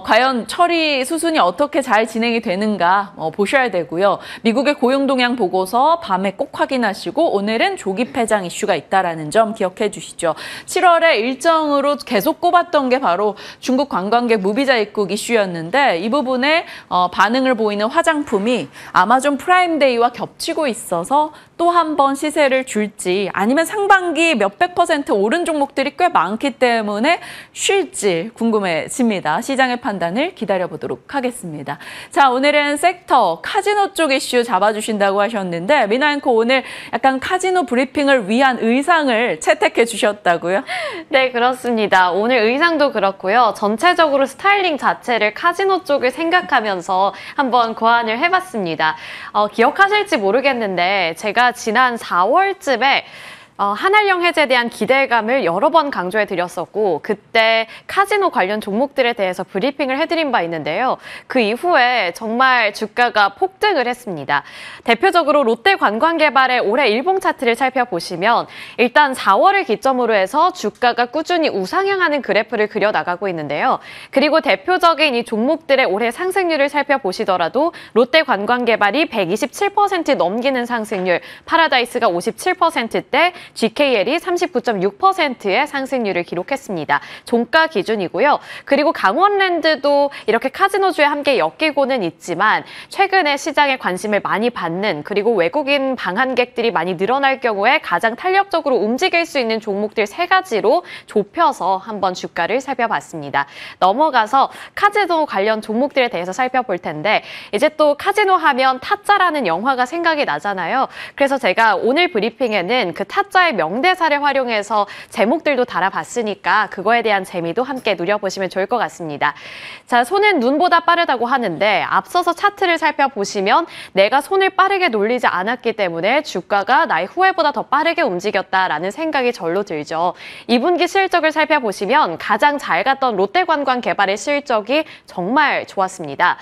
과연 처리 수순이 어떻게 잘 진행이 되는가 보셔야 되고요. 미국의 고용동향 보고서 밤에 꼭 확인하시고 오늘은 조기 폐장 이슈가 있다는 점 기억해 주시죠. 7월에 일정으로 계속 꼽았던 게 바로 중국 관광객 무비자 입국 이슈였는데 이 부분에 반응을 보이는 화장품이 아마존 프라임데이와 겹치고 있어서 또 한 번 시세를 줄지 아니면 상반기 몇백 % 오른 종목들이 꽤 많기 때문에 쉴지 궁금해집니다. 시장의 판단을 기다려보도록 하겠습니다. 자, 오늘은 섹터 카지노 쪽 이슈 잡아주신다고 하셨는데 미나앵커 오늘 약간 카지노 브리핑을 위한 의상을 채택해 주셨다고요? 네, 그렇습니다. 오늘 의상도 그렇고요. 전체적으로 스타일링 자체를 카지노 쪽을 생각하면서 한번 고안을 해봤습니다. 기억하실지 모르겠는데 제가 지난 4월쯤에 한알령 해제에 대한 기대감을 여러 번 강조해 드렸었고 그때 카지노 관련 종목들에 대해서 브리핑을 해드린 바 있는데요. 그 이후에 정말 주가가 폭등을 했습니다. 대표적으로 롯데관광개발의 올해 일봉 차트를 살펴보시면 일단 4월을 기점으로 해서 주가가 꾸준히 우상향하는 그래프를 그려나가고 있는데요. 그리고 대표적인 이 종목들의 올해 상승률을 살펴보시더라도 롯데관광개발이 127% 넘기는 상승률, 파라다이스가 57%대, GKL이 39.6%의 상승률을 기록했습니다. 종가 기준이고요. 그리고 강원랜드도 이렇게 카지노주에 함께 엮이고는 있지만 최근에 시장에 관심을 많이 받는 그리고 외국인 방한객들이 많이 늘어날 경우에 가장 탄력적으로 움직일 수 있는 종목들 3가지로 좁혀서 한번 주가를 살펴봤습니다. 넘어가서 카지노 관련 종목들에 대해서 살펴볼 텐데 이제 또 카지노 하면 타짜라는 영화가 생각이 나잖아요. 그래서 제가 오늘 브리핑에는 그 타짜의 명대사를 활용해서 제목들도 달아봤으니까 그거에 대한 재미도 함께 누려보시면 좋을 것 같습니다. 자, 손은 눈보다 빠르다고 하는데 앞서서 차트를 살펴보시면 내가 손을 빠르게 놀리지 않았기 때문에 주가가 나의 후회보다 더 빠르게 움직였다라는 생각이 절로 들죠. 2분기 실적을 살펴보시면 가장 잘 갔던 롯데관광개발의 실적이 정말 좋았습니다.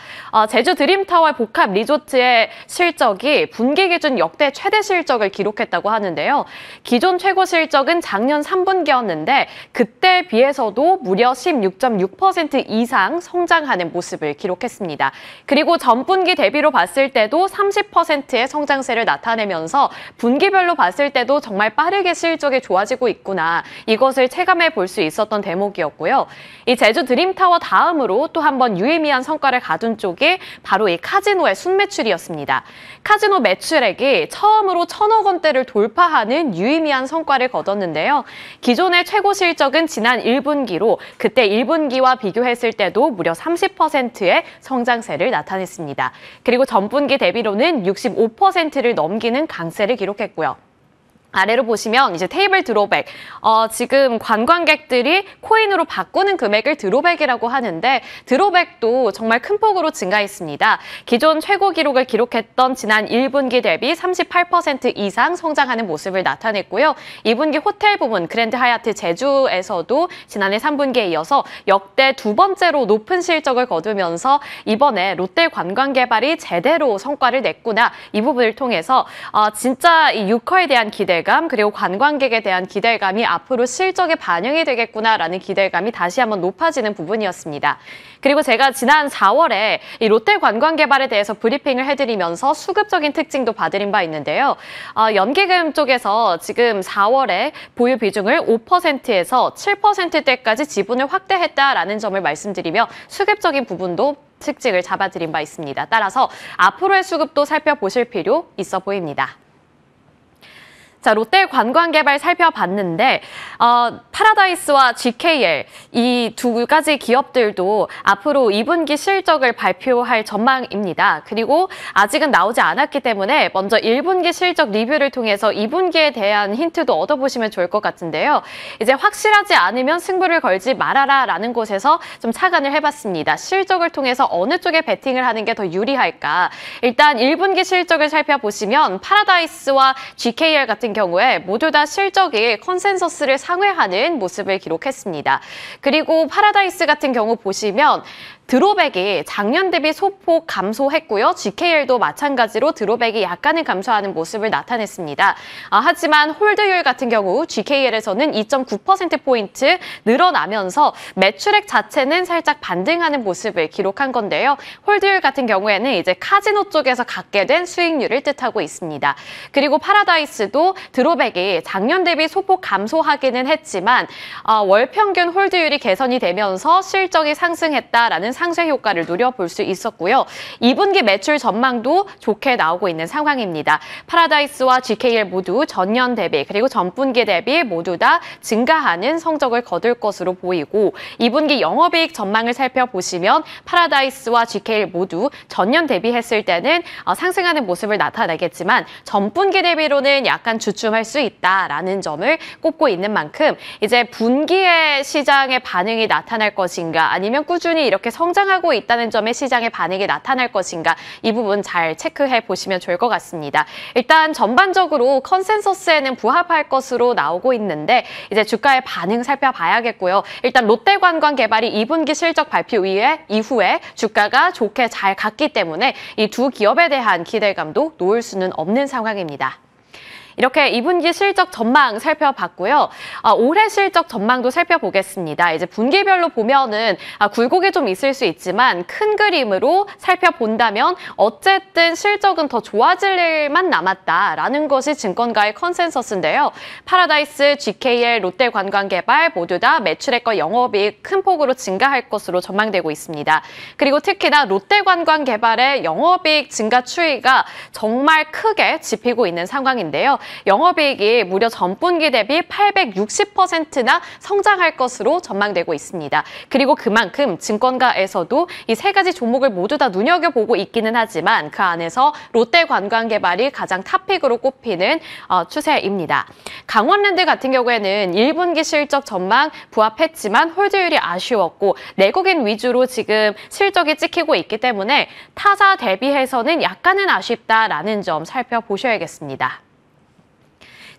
제주 드림타워의 복합 리조트의 실적이 분기 기준 역대 최대 실적을 기록했다고 하는데요. 기존 최고 실적은 작년 3분기였는데 그때에 비해서도 무려 16.6% 이상 성장하는 모습을 기록했습니다. 그리고 전분기 대비로 봤을 때도 30%의 성장세를 나타내면서 분기별로 봤을 때도 정말 빠르게 실적이 좋아지고 있구나. 이것을 체감해 볼 수 있었던 대목이었고요. 이 제주 드림타워 다음으로 또 한 번 유의미한 성과를 가둔 쪽이 바로 이 카지노의 순매출이었습니다. 카지노 매출액이 처음으로 1,000억 원대를 돌파하는 유의미한 성과를 거뒀는데요. 기존의 최고 실적은 지난 1분기로 그때 1분기와 비교했을 때도 무려 30%의 성장세를 나타냈습니다. 그리고 전분기 대비로는 65%를 넘기는 강세를 기록했고요. 아래로 보시면 이제 테이블 드로백, 지금 관광객들이 코인으로 바꾸는 금액을 드로백이라고 하는데 드로백도 정말 큰 폭으로 증가했습니다. 기존 최고 기록을 기록했던 지난 1분기 대비 38% 이상 성장하는 모습을 나타냈고요. 2분기 호텔 부문 그랜드 하얏트 제주에서도 지난해 3분기에 이어서 역대 2번째로 높은 실적을 거두면서 이번에 롯데관광개발이 제대로 성과를 냈구나. 이 부분을 통해서 진짜 이 유커에 대한 기대 기대감, 그리고 관광객에 대한 기대감이 앞으로 실적에 반영이 되겠구나라는 기대감이 다시 한번 높아지는 부분이었습니다. 그리고 제가 지난 4월에 이 롯데 관광개발에 대해서 브리핑을 해드리면서 수급적인 특징도 봐드린 바 있는데요. 연기금 쪽에서 지금 4월에 보유 비중을 5%에서 7%대까지 지분을 확대했다라는 점을 말씀드리며 수급적인 부분도 특징을 잡아드린 바 있습니다. 따라서 앞으로의 수급도 살펴보실 필요 있어 보입니다. 자, 롯데 관광개발 살펴봤는데 파라다이스와 GKL 이 두 가지 기업들도 앞으로 2분기 실적을 발표할 전망입니다. 그리고 아직은 나오지 않았기 때문에 먼저 1분기 실적 리뷰를 통해서 2분기에 대한 힌트도 얻어보시면 좋을 것 같은데요. 이제 확실하지 않으면 승부를 걸지 말아라 라는 곳에서 좀 착안을 해봤습니다. 실적을 통해서 어느 쪽에 베팅을 하는 게 더 유리할까? 일단 1분기 실적을 살펴보시면 파라다이스와 GKL 같은 경우에 모두 다 실적이 컨센서스를 상회하는 모습을 기록했습니다. 그리고 파라다이스 같은 경우 보시면 드롭액이 작년 대비 소폭 감소했고요. GKL도 마찬가지로 드롭액이 약간은 감소하는 모습을 나타냈습니다. 하지만 홀드율 같은 경우 GKL에서는 2.9%포인트 늘어나면서 매출액 자체는 살짝 반등하는 모습을 기록한 건데요. 홀드율 같은 경우에는 이제 카지노 쪽에서 갖게 된 수익률을 뜻하고 있습니다. 그리고 파라다이스도 드롭액이 작년 대비 소폭 감소하기는 했지만 월 평균 홀드율이 개선이 되면서 실적이 상승했다라는 상쇄 효과를 누려볼 수 있었고요. 2분기 매출 전망도 좋게 나오고 있는 상황입니다. 파라다이스와 GKL 모두 전년 대비 그리고 전분기 대비 모두 다 증가하는 성적을 거둘 것으로 보이고 2분기 영업이익 전망을 살펴보시면 파라다이스와 GKL 모두 전년 대비했을 때는 상승하는 모습을 나타내겠지만 전분기 대비로는 약간 주춤할 수 있다라는 점을 꼽고 있는 만큼 이제 분기에 시장의 반응이 나타날 것인가 아니면 꾸준히 이렇게 성장하고 있다는 점에 시장의 반응이 나타날 것인가 이 부분 잘 체크해 보시면 좋을 것 같습니다. 일단 전반적으로 컨센서스에는 부합할 것으로 나오고 있는데 이제 주가의 반응 살펴봐야겠고요. 일단 롯데관광개발이 2분기 실적 발표 이후에 주가가 좋게 잘 갔기 때문에 이 두 기업에 대한 기대감도 놓을 수는 없는 상황입니다. 이렇게 2분기 실적 전망 살펴봤고요. 올해 실적 전망도 살펴보겠습니다. 이제 분기별로 보면은 굴곡이 좀 있을 수 있지만 큰 그림으로 살펴본다면 어쨌든 실적은 더 좋아질 일만 남았다라는 것이 증권가의 컨센서스인데요. 파라다이스, GKL, 롯데관광개발 모두 다 매출액과 영업이익 큰 폭으로 증가할 것으로 전망되고 있습니다. 그리고 특히나 롯데관광개발의 영업이익 증가 추이가 정말 크게 짚히고 있는 상황인데요. 영업이익이 무려 전분기 대비 860%나 성장할 것으로 전망되고 있습니다. 그리고 그만큼 증권가에서도 이 세 가지 종목을 모두 다 눈여겨보고 있기는 하지만 그 안에서 롯데관광개발이 가장 탑픽으로 꼽히는 추세입니다. 강원랜드 같은 경우에는 1분기 실적 전망 부합했지만 홀드율이 아쉬웠고 내국인 위주로 지금 실적이 찍히고 있기 때문에 타사 대비해서는 약간은 아쉽다라는 점 살펴보셔야겠습니다.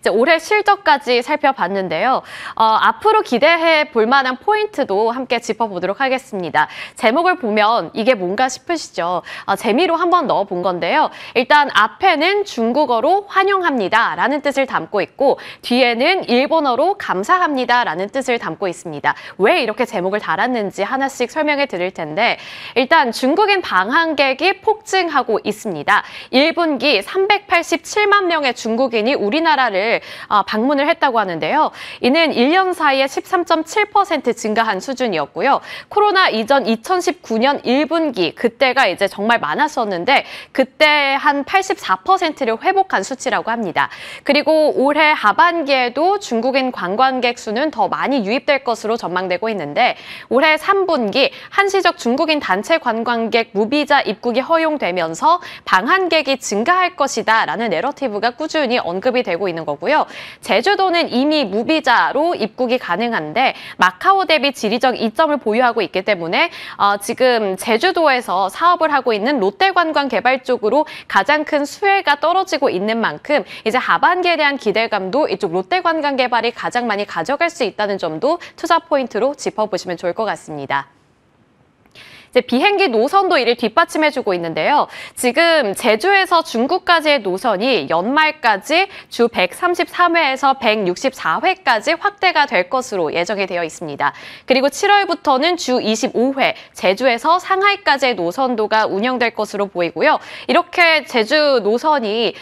이제 올해 실적까지 살펴봤는데요. 앞으로 기대해 볼 만한 포인트도 함께 짚어보도록 하겠습니다. 제목을 보면 이게 뭔가 싶으시죠? 재미로 한번 넣어본 건데요. 일단 앞에는 중국어로 환영합니다 라는 뜻을 담고 있고 뒤에는 일본어로 감사합니다 라는 뜻을 담고 있습니다. 왜 이렇게 제목을 달았는지 하나씩 설명해 드릴 텐데 일단 중국인 방한객이 폭증하고 있습니다. 1분기 387만 명의 중국인이 우리나라를 방문을 했다고 하는데요. 이는 1년 사이에 13.7% 증가한 수준이었고요. 코로나 이전 2019년 1분기 그때가 이제 정말 많았었는데 그때 한 84%를 회복한 수치라고 합니다. 그리고 올해 하반기에도 중국인 관광객 수는 더 많이 유입될 것으로 전망되고 있는데 올해 3분기 한시적 중국인 단체 관광객 무비자 입국이 허용되면서 방한객이 증가할 것이다 라는 내러티브가 꾸준히 언급이 되고 있는 거고요. 제주도는 이미 무비자로 입국이 가능한데 마카오 대비 지리적 이점을 보유하고 있기 때문에 지금 제주도에서 사업을 하고 있는 롯데관광개발 쪽으로 가장 큰 수혜가 떨어지고 있는 만큼 이제 하반기에 대한 기대감도 이쪽 롯데관광개발이 가장 많이 가져갈 수 있다는 점도 투자 포인트로 짚어보시면 좋을 것 같습니다. 이제 비행기 노선도 이를 뒷받침해주고 있는데요. 지금 제주에서 중국까지의 노선이 연말까지 주 133회에서 164회까지 확대가 될 것으로 예정이 되어 있습니다. 그리고 7월부터는 주 25회 제주에서 상하이까지의 노선도가 운영될 것으로 보이고요. 이렇게 제주 노선이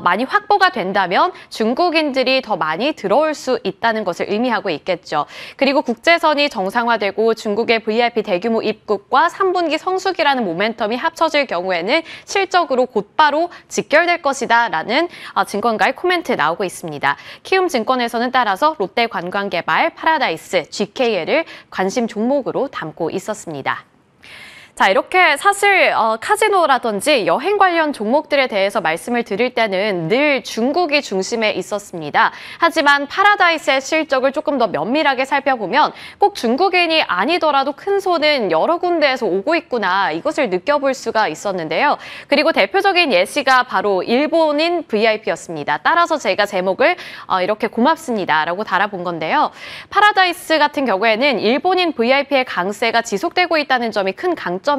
많이 확보가 된다면 중국인들이 더 많이 들어올 수 있다는 것을 의미하고 있겠죠. 그리고 국제선이 정상화되고 중국의 VIP 대규모 입국과 3분기 성수기라는 모멘텀이 합쳐질 경우에는 실적으로 곧바로 직결될 것이다라는 증권가의 코멘트 나오고 있습니다. 키움증권에서는 따라서 롯데관광개발, 파라다이스, GKL을 관심 종목으로 담고 있었습니다. 자, 이렇게 사실 카지노라든지 여행 관련 종목들에 대해서 말씀을 드릴 때는 늘 중국이 중심에 있었습니다. 하지만 파라다이스의 실적을 조금 더 면밀하게 살펴보면 꼭 중국인이 아니더라도 큰 손은 여러 군데에서 오고 있구나, 이것을 느껴볼 수가 있었는데요. 그리고 대표적인 예시가 바로 일본인 VIP였습니다. 따라서 제가 제목을 이렇게 고맙습니다라고 달아본 건데요. 파라다이스 같은 경우에는 일본인 VIP의 강세가 지속되고 있다는 점이 큰 강점입니다.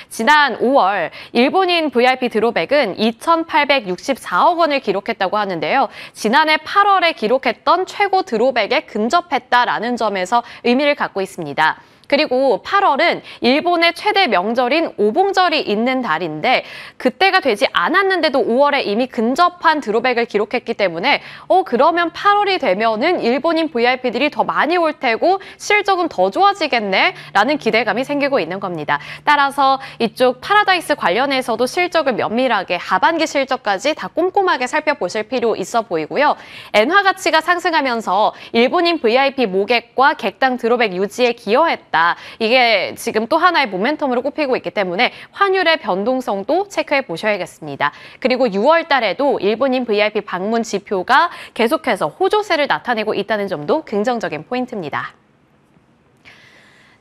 지난 5월 일본인 VIP 드롭백은 2,864억 원을 기록했다고 하는데요. 지난해 8월에 기록했던 최고 드롭백에 근접했다라는 점에서 의미를 갖고 있습니다. 그리고 8월은 일본의 최대 명절인 오봉절이 있는 달인데 그때가 되지 않았는데도 5월에 이미 근접한 드롭백을 기록했기 때문에 그러면 8월이 되면은 일본인 VIP들이 더 많이 올 테고 실적은 더 좋아지겠네 라는 기대감이 생기고 있는 겁니다. 따라서 이쪽 파라다이스 관련해서도 실적을 면밀하게 하반기 실적까지 다 꼼꼼하게 살펴보실 필요 있어 보이고요. 엔화 가치가 상승하면서 일본인 VIP 모객과 객당 드롭백 유지에 기여했다. 이게 지금 또 하나의 모멘텀으로 꼽히고 있기 때문에 환율의 변동성도 체크해 보셔야겠습니다. 그리고 6월 달에도 일본인 VIP 방문 지표가 계속해서 호조세를 나타내고 있다는 점도 긍정적인 포인트입니다.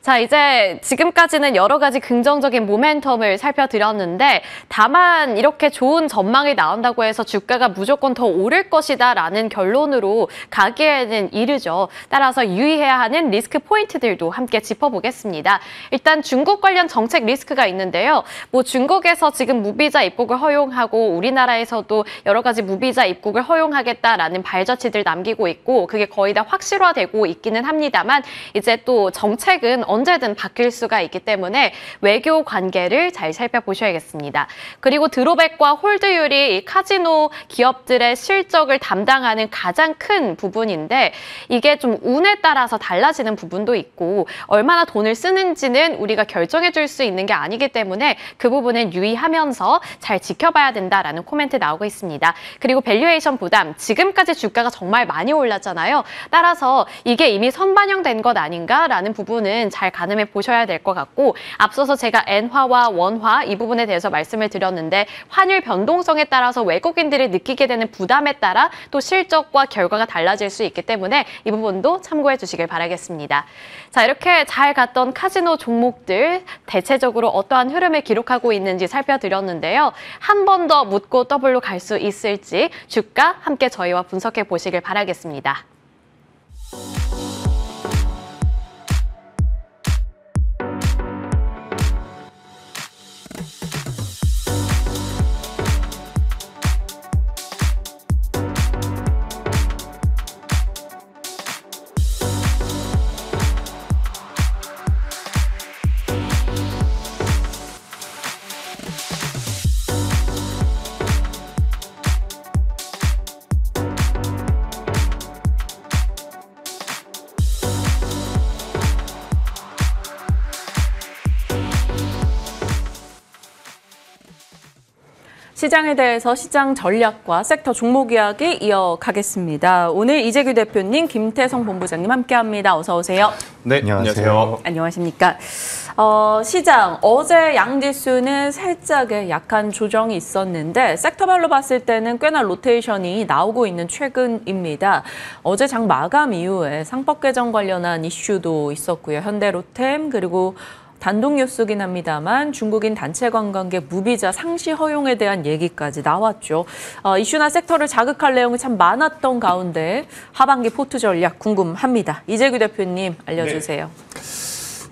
자, 이제 지금까지는 여러 가지 긍정적인 모멘텀을 살펴드렸는데 다만 이렇게 좋은 전망이 나온다고 해서 주가가 무조건 더 오를 것이다 라는 결론으로 가기에는 이르죠. 따라서 유의해야 하는 리스크 포인트들도 함께 짚어보겠습니다. 일단 중국 관련 정책 리스크가 있는데요. 중국에서 지금 무비자 입국을 허용하고 우리나라에서도 여러 가지 무비자 입국을 허용하겠다라는 발자취들 남기고 있고 그게 거의 다 확실화되고 있기는 합니다만 이제 또 정책은 언제든 바뀔 수가 있기 때문에 외교 관계를 잘 살펴보셔야겠습니다. 그리고 드롭백과 홀드율이 카지노 기업들의 실적을 담당하는 가장 큰 부분인데 이게 좀 운에 따라서 달라지는 부분도 있고 얼마나 돈을 쓰는지는 우리가 결정해 줄 수 있는 게 아니기 때문에 그 부분은 유의하면서 잘 지켜봐야 된다라는 코멘트 나오고 있습니다. 그리고 밸류에이션 부담, 지금까지 주가가 정말 많이 올랐잖아요. 따라서 이게 이미 선반영된 것 아닌가라는 부분은 잘 가늠해 보셔야 될 것 같고 앞서서 제가 엔화와 원화 이 부분에 대해서 말씀을 드렸는데 환율 변동성에 따라서 외국인들이 느끼게 되는 부담에 따라 또 실적과 결과가 달라질 수 있기 때문에 이 부분도 참고해 주시길 바라겠습니다. 자, 이렇게 잘 갔던 카지노 종목들 대체적으로 어떠한 흐름을 기록하고 있는지 살펴드렸는데요. 한 번 더 묻고 더블로 갈 수 있을지 주가 함께 저희와 분석해 보시길 바라겠습니다. 시장에 대해서 시장 전략과 섹터 종목 이야기 이어가겠습니다. 오늘 이재규 대표님, 김태성 본부장님 함께합니다. 어서 오세요. 네, 안녕하세요. 안녕하십니까. 시장, 어제 양지수는 살짝의 약한 조정이 있었는데 섹터별로 봤을 때는 꽤나 로테이션이 나오고 있는 최근입니다. 어제 장 마감 이후에 상법 개정 관련한 이슈도 있었고요. 현대로템 그리고 단독 뉴스긴 합니다만 중국인 단체 관광객 무비자 상시 허용에 대한 얘기까지 나왔죠. 이슈나 섹터를 자극할 내용이 참 많았던 가운데 하반기 포트 전략 궁금합니다. 이재규 대표님 알려주세요.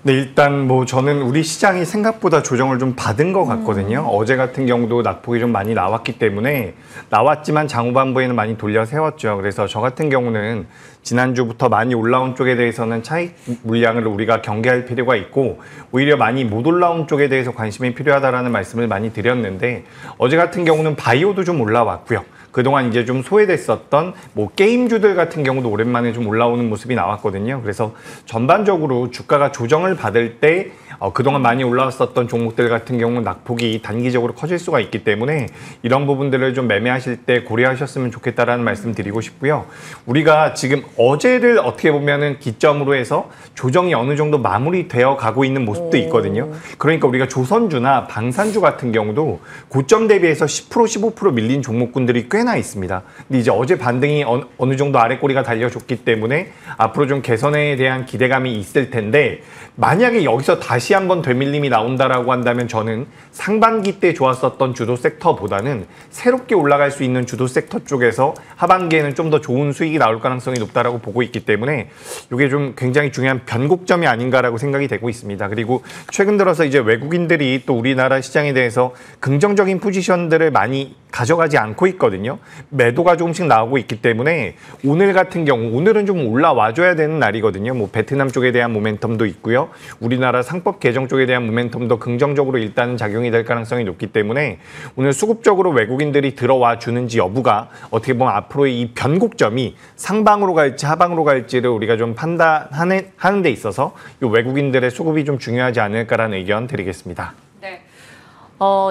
네, 일단 뭐 저는 우리 시장이 생각보다 조정을 좀 받은 것 같거든요. 어제 같은 경우도 낙폭이 좀 많이 나왔기 때문에 나왔지만 장후반부에는 많이 돌려 세웠죠. 그래서 저 같은 경우는 지난주부터 많이 올라온 쪽에 대해서는 차익 물량을 우리가 경계할 필요가 있고 오히려 많이 못 올라온 쪽에 대해서 관심이 필요하다라는 말씀을 많이 드렸는데 어제 같은 경우는 바이오도 좀 올라왔고요. 그동안 이제 좀 소외됐었던 뭐 게임주들 같은 경우도 오랜만에 좀 올라오는 모습이 나왔거든요. 그래서 전반적으로 주가가 조정을 받을 때 그동안 많이 올라왔었던 종목들 같은 경우는 낙폭이 단기적으로 커질 수가 있기 때문에 이런 부분들을 좀 매매하실 때 고려하셨으면 좋겠다라는 말씀 드리고 싶고요. 우리가 지금 어제를 어떻게 보면은 기점으로 해서 조정이 어느 정도 마무리되어 가고 있는 모습도 있거든요. 그러니까 우리가 조선주나 방산주 같은 경우도 고점 대비해서 10% 15% 밀린 종목군들이 꽤나 있습니다. 근데 이제 어제 반등이 어느 정도 아래 꼬리가 달려줬기 때문에 앞으로 좀 개선에 대한 기대감이 있을 텐데 만약에 여기서 다시 한번 되밀림이 나온다라고 한다면 저는 상반기 때 좋았었던 주도 섹터보다는 새롭게 올라갈 수 있는 주도 섹터 쪽에서 하반기에는 좀 더 좋은 수익이 나올 가능성이 높다라고 보고 있기 때문에 이게 좀 굉장히 중요한 변곡점이 아닌가라고 생각이 되고 있습니다. 그리고 최근 들어서 이제 외국인들이 또 우리나라 시장에 대해서 긍정적인 포지션들을 많이 가져가지 않고 있거든요. 매도가 조금씩 나오고 있기 때문에 오늘 같은 경우 오늘은 좀 올라와줘야 되는 날이거든요. 뭐 베트남 쪽에 대한 모멘텀도 있고요. 우리나라 상법 개정 쪽에 대한 모멘텀도 긍정적으로 일단은 작용이 될 가능성이 높기 때문에 오늘 수급적으로 외국인들이 들어와 주는지 여부가 어떻게 보면 앞으로의 이 변곡점이 상방으로 갈지 하방으로 갈지를 우리가 좀 판단하는 데 있어서 이 외국인들의 수급이 좀 중요하지 않을까라는 의견 드리겠습니다. 네.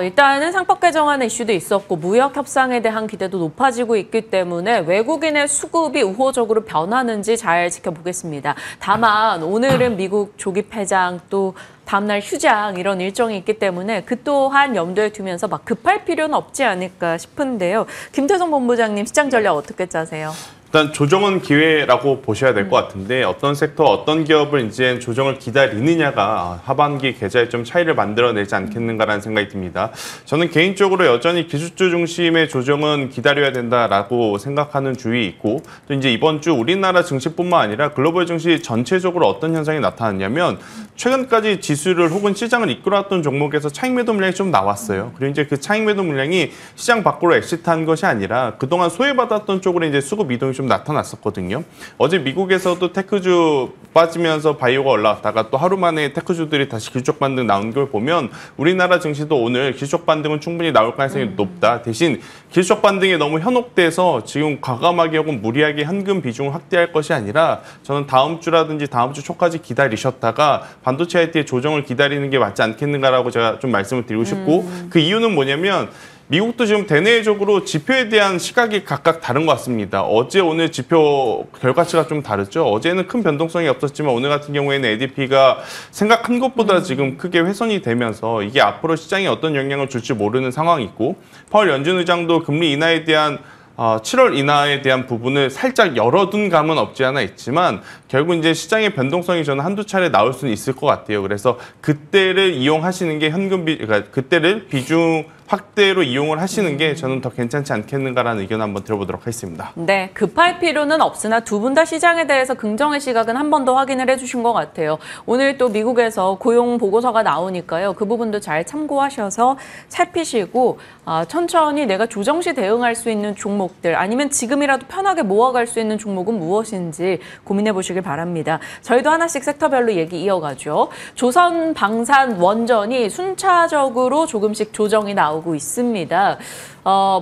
일단은 상법 개정안의 이슈도 있었고 무역 협상에 대한 기대도 높아지고 있기 때문에 외국인의 수급이 우호적으로 변하는지 잘 지켜보겠습니다. 다만 오늘은 미국 조기 폐장 또 다음날 휴장 이런 일정이 있기 때문에 그 또한 염두에 두면서 막 급할 필요는 없지 않을까 싶은데요. 김태성 본부장님 시장 전략 어떻게 짜세요? 일단 조정은 기회라고 보셔야 될 것 같은데 어떤 섹터, 어떤 기업을 이제 조정을 기다리느냐가 하반기 계좌에 좀 차이를 만들어내지 않겠는가라는 생각이 듭니다. 저는 개인적으로 여전히 기술주 중심의 조정은 기다려야 된다라고 생각하는 주의에 있고 또 이제 이번 주 우리나라 증시뿐만 아니라 글로벌 증시 전체적으로 어떤 현상이 나타났냐면 최근까지 지수를 혹은 시장을 이끌어왔던 종목에서 차익 매도 물량이 좀 나왔어요. 그리고 이제 그 차익 매도 물량이 시장 밖으로 엑시트한 것이 아니라 그동안 소외받았던 쪽으로 이제 수급 이동이 좀 나타났었거든요. 어제 미국에서도 테크주 빠지면서 바이오가 올라왔다가 또 하루 만에 테크주들이 다시 기술적 반등 나온 걸 보면 우리나라 증시도 오늘 기술적 반등은 충분히 나올 가능성이 높다. 대신 기술적 반등이 너무 현혹돼서 지금 과감하게 혹은 무리하게 현금 비중을 확대할 것이 아니라 저는 다음 주라든지 다음 주 초까지 기다리셨다가 반도체 IT의 조정을 기다리는 게 맞지 않겠는가라고 제가 좀 말씀을 드리고 싶고 그 이유는 뭐냐면 미국도 지금 대내적으로 지표에 대한 시각이 각각 다른 것 같습니다. 어제 오늘 지표 결과치가 좀 다르죠. 어제는 큰 변동성이 없었지만 오늘 같은 경우에는 ADP가 생각한 것보다 지금 크게 훼손이 되면서 이게 앞으로 시장에 어떤 영향을 줄지 모르는 상황이 있고 파월 연준 의장도 금리 인하에 대한 7월 인하에 대한 부분을 살짝 열어둔 감은 없지 않아 있지만 결국 이제 시장의 변동성이 저는 한두 차례 나올 수는 있을 것 같아요. 그래서 그때를 이용하시는 게 그러니까 그때를 비중 확대로 이용을 하시는 게 저는 더 괜찮지 않겠는가라는 의견 한번 들어보도록 하겠습니다. 네, 급할 필요는 없으나 두 분 다 시장에 대해서 긍정의 시각은 한 번 더 확인을 해주신 것 같아요. 오늘 또 미국에서 고용 보고서가 나오니까요. 그 부분도 잘 참고하셔서 살피시고 천천히 내가 조정 시 대응할 수 있는 종목들 아니면 지금이라도 편하게 모아갈 수 있는 종목은 무엇인지 고민해 보시길 바랍니다. 저희도 하나씩 섹터별로 얘기 이어가죠. 조선, 방산, 원전이 순차적으로 조금씩 조정이 나오고 있습니다.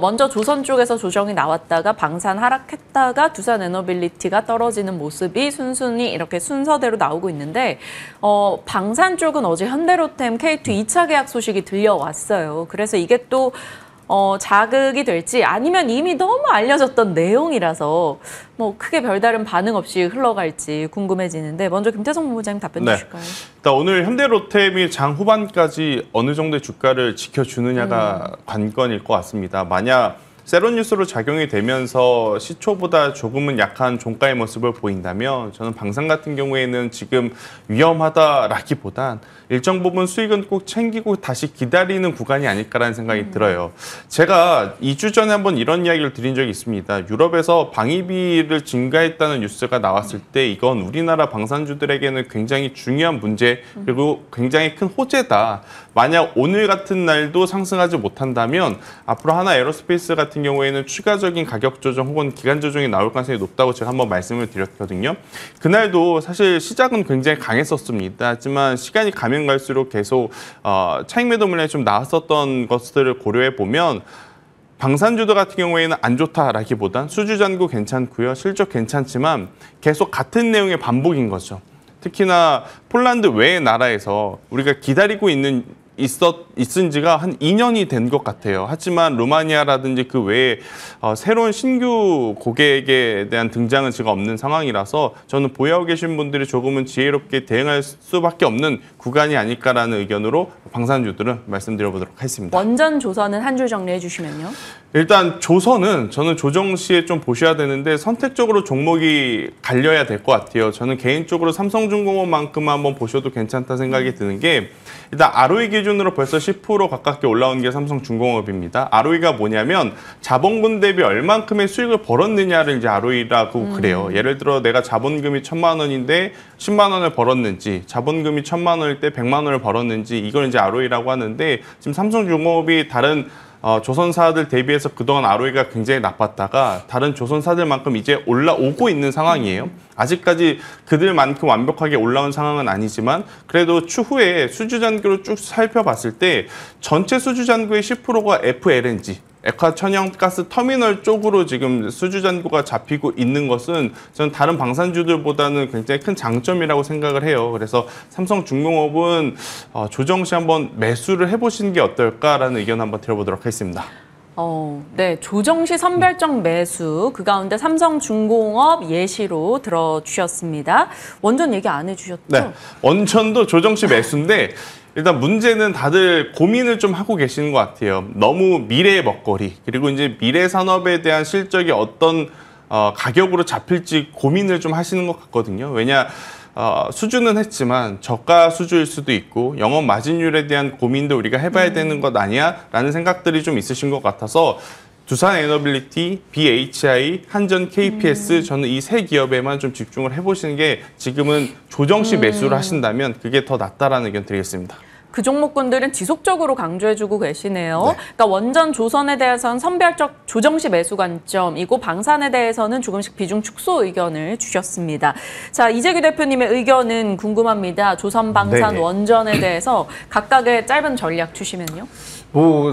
먼저 조선 쪽에서 조정이 나왔다가 방산 하락했다가 두산 에너빌리티가 떨어지는 모습이 순순히 이렇게 순서대로 나오고 있는데 방산 쪽은 어제 현대로템 K2 2차 계약 소식이 들려왔어요. 그래서 이게 또 자극이 될지 아니면 이미 너무 알려졌던 내용이라서 뭐 크게 별다른 반응 없이 흘러갈지 궁금해지는데 먼저 김태성 본부장님 답변 주실까요? 일단 오늘 현대로템이 장 후반까지 어느 정도의 주가를 지켜주느냐가 관건일 것 같습니다. 만약 세로뉴스로 작용이 되면서 시초보다 조금은 약한 종가의 모습을 보인다면 저는 방산 같은 경우에는 지금 위험하다라기보단 일정 부분 수익은 꼭 챙기고 다시 기다리는 구간이 아닐까라는 생각이 들어요. 제가 2주 전에 한번 이런 이야기를 드린 적이 있습니다. 유럽에서 방위비를 증가했다는 뉴스가 나왔을 때 이건 우리나라 방산주들에게는 굉장히 중요한 문제 그리고 굉장히 큰 호재다. 만약 오늘 같은 날도 상승하지 못한다면 앞으로 하나 에어로스페이스 같은 경우에는 추가적인 가격 조정 혹은 기간 조정이 나올 가능성이 높다고 제가 한번 말씀을 드렸거든요. 그날도 사실 시작은 굉장히 강했었습니다. 하지만 시간이 가면 갈수록 계속 차익 매도 물량이 좀 나왔었던 것들을 고려해 보면 방산주들 같은 경우에는 안 좋다라기보단 수주잔고 괜찮고요. 실적 괜찮지만 계속 같은 내용의 반복인 거죠. 특히나 폴란드 외의 나라에서 우리가 기다리고 있은 지가 한 2년이 된 것 같아요. 하지만 루마니아라든지 그 외에 새로운 신규 고객에 대한 등장은 지금 없는 상황이라서 저는 보유하고 계신 분들이 조금은 지혜롭게 대응할 수밖에 없는 구간이 아닐까라는 의견으로 방산주들은 말씀드려보도록 하겠습니다. 원전 조선은 한 줄 정리해 주시면요. 일단 조선은 저는 조정 시에 좀 보셔야 되는데 선택적으로 종목이 갈려야 될 것 같아요. 저는 개인적으로 삼성중공업만큼만 한번 보셔도 괜찮다 생각이 드는 게 일단 ROE 기준으로 벌써 10% 가깝게 올라온 게 삼성중공업입니다. ROE가 뭐냐면 자본금 대비 얼만큼의 수익을 벌었느냐를 이제 ROE라고 그래요. 예를 들어 내가 자본금이 1,000만 원인데 10만 원을 벌었는지 자본금이 1,000만 원일 때 100만 원을 벌었는지 이걸 이제 ROE라고 하는데 지금 삼성중공업이 다른 조선사들 대비해서 그동안 ROE가 굉장히 나빴다가 다른 조선사들만큼 이제 올라오고 있는 상황이에요. 아직까지 그들만큼 완벽하게 올라온 상황은 아니지만 그래도 추후에 수주잔고를 쭉 살펴봤을 때 전체 수주잔고의 10%가 FLNG, 액화 천연가스 터미널 쪽으로 지금 수주잔고가 잡히고 있는 것은 저는 다른 방산주들보다는 굉장히 큰 장점이라고 생각을 해요. 그래서 삼성중공업은 조정 시 한번 매수를 해보시는 게 어떨까라는 의견 한번 들어보도록 하겠습니다. 네, 조정시 선별적 매수 그 가운데 삼성중공업 예시로 들어주셨습니다. 원전 얘기 안 해주셨죠? 네, 원전도 조정시 매수인데 일단 문제는 다들 고민을 좀 하고 계시는 것 같아요. 너무 미래의 먹거리 그리고 이제 미래 산업에 대한 실적이 어떤 가격으로 잡힐지 고민을 좀 하시는 것 같거든요. 왜냐 수주는 했지만 저가 수주일 수도 있고 영업 마진율에 대한 고민도 우리가 해봐야 되는 것 아니야? 라는 생각들이 좀 있으신 것 같아서 두산 에너빌리티, BHI, 한전 KPS 저는 이 세 기업에만 좀 집중을 해보시는 게 지금은 조정시 매수를 하신다면 그게 더 낫다라는 의견 드리겠습니다. 그 종목군들은 지속적으로 강조해주고 계시네요. 네. 그러니까 원전 조선에 대해서는 선별적 조정시 매수 관점이고 방산에 대해서는 조금씩 비중 축소 의견을 주셨습니다. 자, 이재규 대표님의 의견은 궁금합니다. 조선, 방산, 네. 원전에 대해서 각각의 짧은 전략 주시면요.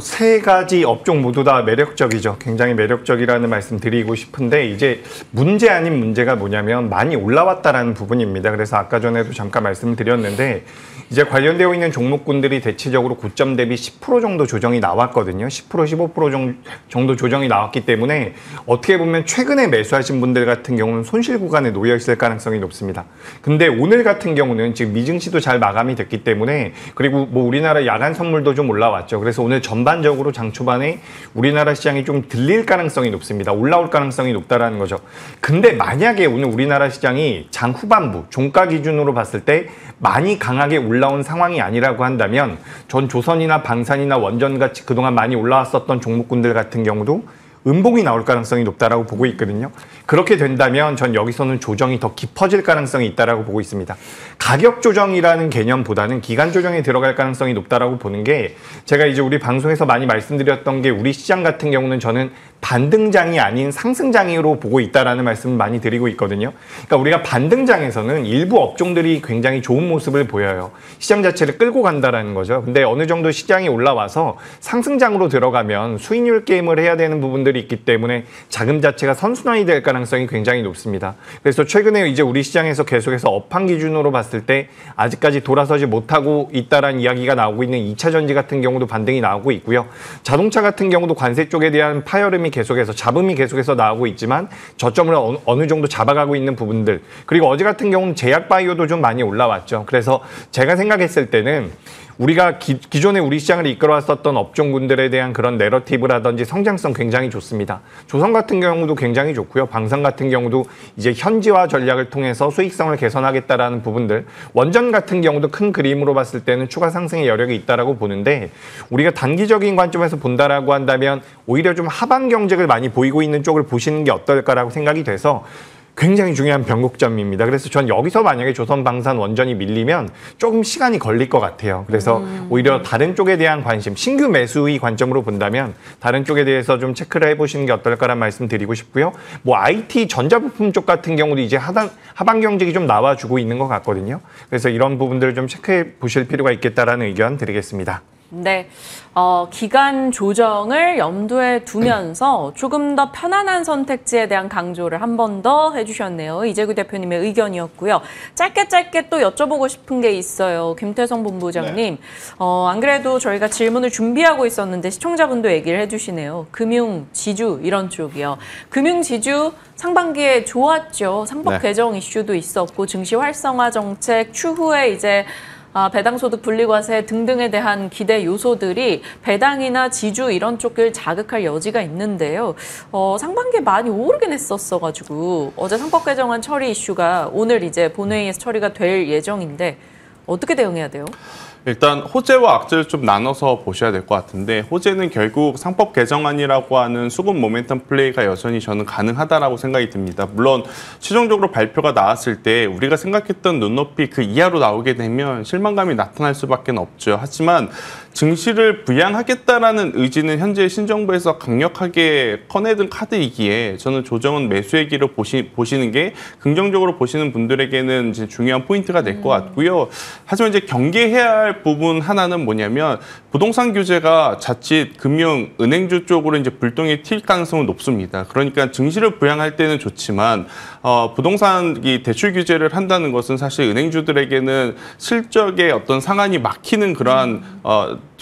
세 가지 업종 모두 다 매력적이죠. 굉장히 매력적이라는 말씀 드리고 싶은데 이제 문제 아닌 문제가 뭐냐면 많이 올라왔다라는 부분입니다. 그래서 아까 전에도 잠깐 말씀드렸는데 이제 관련되어 있는 종목군들이 대체적으로 고점 대비 10% 정도 조정이 나왔거든요. 10% 15% 정도 조정이 나왔기 때문에 어떻게 보면 최근에 매수하신 분들 같은 경우는 손실 구간에 놓여 있을 가능성이 높습니다. 근데 오늘 같은 경우는 지금 미증시도 잘 마감이 됐기 때문에 그리고 뭐 우리나라 야간 선물도 좀 올라왔죠. 그래서 오늘 전반적으로 장 초반에 우리나라 시장이 좀 들릴 가능성이 높습니다. 올라올 가능성이 높다라는 거죠. 근데 만약에 오늘 우리나라 시장이 장 후반부 종가 기준으로 봤을 때 많이 강하게 올라온 상황이 아니라고 한다면 전 조선이나 방산이나 원전같이 그동안 많이 올라왔었던 종목군들 같은 경우도 음봉이 나올 가능성이 높다라고 보고 있거든요. 그렇게 된다면 전 여기서는 조정이 더 깊어질 가능성이 있다라고 보고 있습니다. 가격 조정이라는 개념보다는 기간 조정에 들어갈 가능성이 높다라고 보는 게 제가 이제 우리 방송에서 많이 말씀드렸던 게 우리 시장 같은 경우는 저는 반등장이 아닌 상승장으로 보고 있다라는 말씀을 많이 드리고 있거든요. 그러니까 우리가 반등장에서는 일부 업종들이 굉장히 좋은 모습을 보여요. 시장 자체를 끌고 간다라는 거죠. 근데 어느 정도 시장이 올라와서 상승장으로 들어가면 수익률 게임을 해야 되는 부분들이 있기 때문에 자금 자체가 선순환이 될 가능성이 굉장히 높습니다. 그래서 최근에 이제 우리 시장에서 계속해서 업황 기준으로 봤을 때 아직까지 돌아서지 못하고 있다라는 이야기가 나오고 있는 2차 전지 같은 경우도 반등이 나오고 있고요. 자동차 같은 경우도 관세 쪽에 대한 파열음이 계속해서 잡음이 계속해서 나오고 있지만 저점을 어느 정도 잡아가고 있는 부분들 그리고 어제 같은 경우는 제약 바이오도 좀 많이 올라왔죠. 그래서 제가 생각했을 때는 우리가 기존에 우리 시장을 이끌어왔었던 업종군들에 대한 그런 내러티브라든지 성장성 굉장히 좋습니다. 조선 같은 경우도 굉장히 좋고요. 방산 같은 경우도 이제 현지화 전략을 통해서 수익성을 개선하겠다라는 부분들, 원전 같은 경우도 큰 그림으로 봤을 때는 추가 상승의 여력이 있다라고 보는데, 우리가 단기적인 관점에서 본다라고 한다면 오히려 좀 하방 경직을 많이 보이고 있는 쪽을 보시는 게 어떨까라고 생각이 돼서 굉장히 중요한 변곡점입니다. 그래서 전 여기서 만약에 조선 방산 원전이 밀리면 조금 시간이 걸릴 것 같아요. 그래서 오히려 다른 쪽에 대한 관심, 신규 매수의 관점으로 본다면 다른 쪽에 대해서 좀 체크를 해보시는 게 어떨까라는 말씀 드리고 싶고요. 뭐 IT 전자부품 쪽 같은 경우도 이제 하방 경직이 좀 나와주고 있는 것 같거든요. 그래서 이런 부분들을 좀 체크해 보실 필요가 있겠다라는 의견 드리겠습니다. 네, 기간 조정을 염두에 두면서 조금 더 편안한 선택지에 대한 강조를 한 번 더 해주셨네요. 이재구 대표님의 의견이었고요. 짧게 또 여쭤보고 싶은 게 있어요. 김태성 본부장님. 안 그래도 저희가 질문을 준비하고 있었는데 시청자분도 얘기를 해주시네요. 금융, 지주 이런 쪽이요. 금융, 지주 상반기에 좋았죠. 상법 개정 이슈도 있었고 증시 활성화 정책 추후에 이제 배당소득 분리과세 등등에 대한 기대 요소들이 배당이나 지주 이런 쪽을 자극할 여지가 있는데요. 상반기에 많이 오르긴 했었어가지고 어제 상법 개정안 처리 이슈가 오늘 이제 본회의에서 처리가 될 예정인데 어떻게 대응해야 돼요? 일단 호재와 악재를 좀 나눠서 보셔야 될 것 같은데, 호재는 결국 상법 개정안이라고 하는 수급 모멘텀 플레이가 여전히 저는 가능하다라고 생각이 듭니다. 물론 최종적으로 발표가 나왔을 때 우리가 생각했던 눈높이 그 이하로 나오게 되면 실망감이 나타날 수밖에 없죠. 하지만 증시를 부양하겠다라는 의지는 현재 신정부에서 강력하게 꺼내든 카드이기에 저는 조정은 매수의 기로 보시는 게 긍정적으로 보시는 분들에게는 이제 중요한 포인트가 될 것 같고요. 하지만 이제 경계해야 할 부분 하나는 뭐냐면, 부동산 규제가 자칫 금융, 은행주 쪽으로 이제 불똥이 튈 가능성은 높습니다. 그러니까 증시를 부양할 때는 좋지만 부동산 대출 규제를 한다는 것은 사실 은행주들에게는 실적의 어떤 상한이 막히는 그러한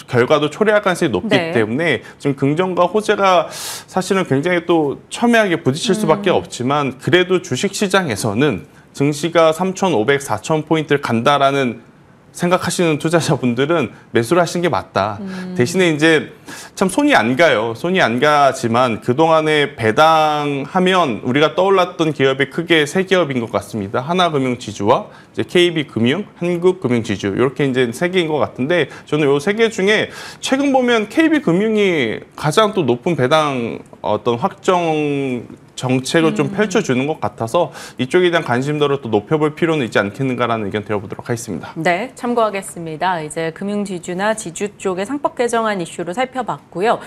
결과도 초래할 가능성이 높기 때문에 지금 긍정과 호재가 사실은 굉장히 또 첨예하게 부딪힐 수밖에 없지만, 그래도 주식시장에서는 증시가 3,500, 4,000포인트를 간다라는 생각하시는 투자자분들은 매수를 하시는 게 맞다. 대신에 이제 참 손이 안 가요. 손이 안 가지만 그동안에 배당하면 우리가 떠올랐던 기업이 크게 세 기업인 것 같습니다. 하나금융지주와 이제 KB금융, 한국금융지주, 이렇게 이제 세 개인 것 같은데, 저는 이 세 개 중에 최근 보면 KB금융이 가장 또 높은 배당 어떤 확정 정책을 좀 펼쳐주는 것 같아서 이쪽에 대한 관심도를 또 높여볼 필요는 있지 않겠는가라는 의견 드려보도록 하겠습니다. 네, 참고하겠습니다. 이제 금융지주나 지주 쪽의 상법 개정안 이슈로 살펴봤고요.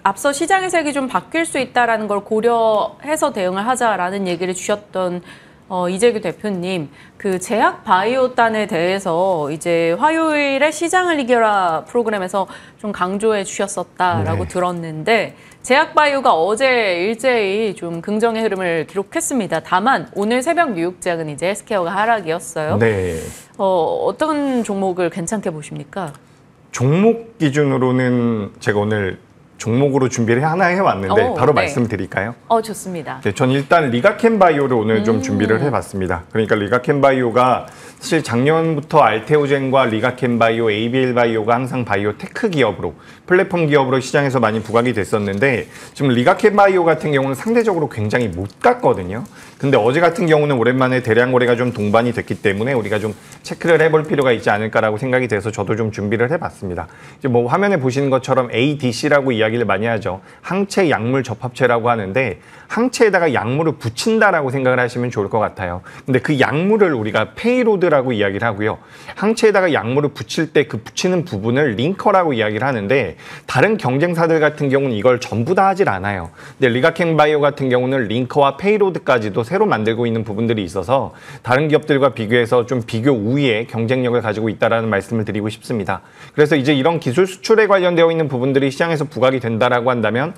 앞서 시장의 색이 좀 바뀔 수 있다는 걸 고려해서 대응을 하자라는 얘기를 주셨던 이재규 대표님, 그 제약 바이오단에 대해서 이제 화요일에 시장을 이겨라 프로그램에서 좀 강조해 주셨었다라고 들었는데, 제약 바이오가 어제 일제히 좀 긍정의 흐름을 기록했습니다. 다만 오늘 새벽 뉴욕장은 이제 헬스케어가 하락이었어요. 네. 어떤 종목을 괜찮게 보십니까? 종목 기준으로는 제가 오늘 종목으로 준비를 하나 해왔는데 바로 말씀드릴까요? 좋습니다. 네, 전 일단 리가켄바이오를 오늘 좀 준비를 해봤습니다. 그러니까 리가켄바이오가 사실 작년부터 알테오젠과 리가켄바이오, ABL바이오가 항상 바이오 테크 기업으로, 플랫폼 기업으로 시장에서 많이 부각이 됐었는데, 지금 리가켄바이오 같은 경우는 상대적으로 굉장히 못 갔거든요. 근데 어제 같은 경우는 오랜만에 대량 거래가 좀 동반이 됐기 때문에 우리가 좀 체크를 해볼 필요가 있지 않을까라고 생각이 돼서 저도 좀 준비를 해봤습니다. 이제 뭐 화면에 보시는 것처럼 ADC라고 이야기를 많이 하죠. 항체 약물 접합체라고 하는데, 항체에다가 약물을 붙인다라고 생각을 하시면 좋을 것 같아요. 근데 그 약물을 우리가 페이로드라고 이야기를 하고요. 항체에다가 약물을 붙일 때 그 붙이는 부분을 링커라고 이야기를 하는데, 다른 경쟁사들 같은 경우는 이걸 전부 다 하질 않아요. 근데 리가켄바이오 같은 경우는 링커와 페이로드까지도 새로 만들고 있는 부분들이 있어서 다른 기업들과 비교해서 좀 비교 우위의 경쟁력을 가지고 있다라는 말씀을 드리고 싶습니다. 그래서 이제 이런 기술 수출에 관련되어 있는 부분들이 시장에서 부각이 된다라고 한다면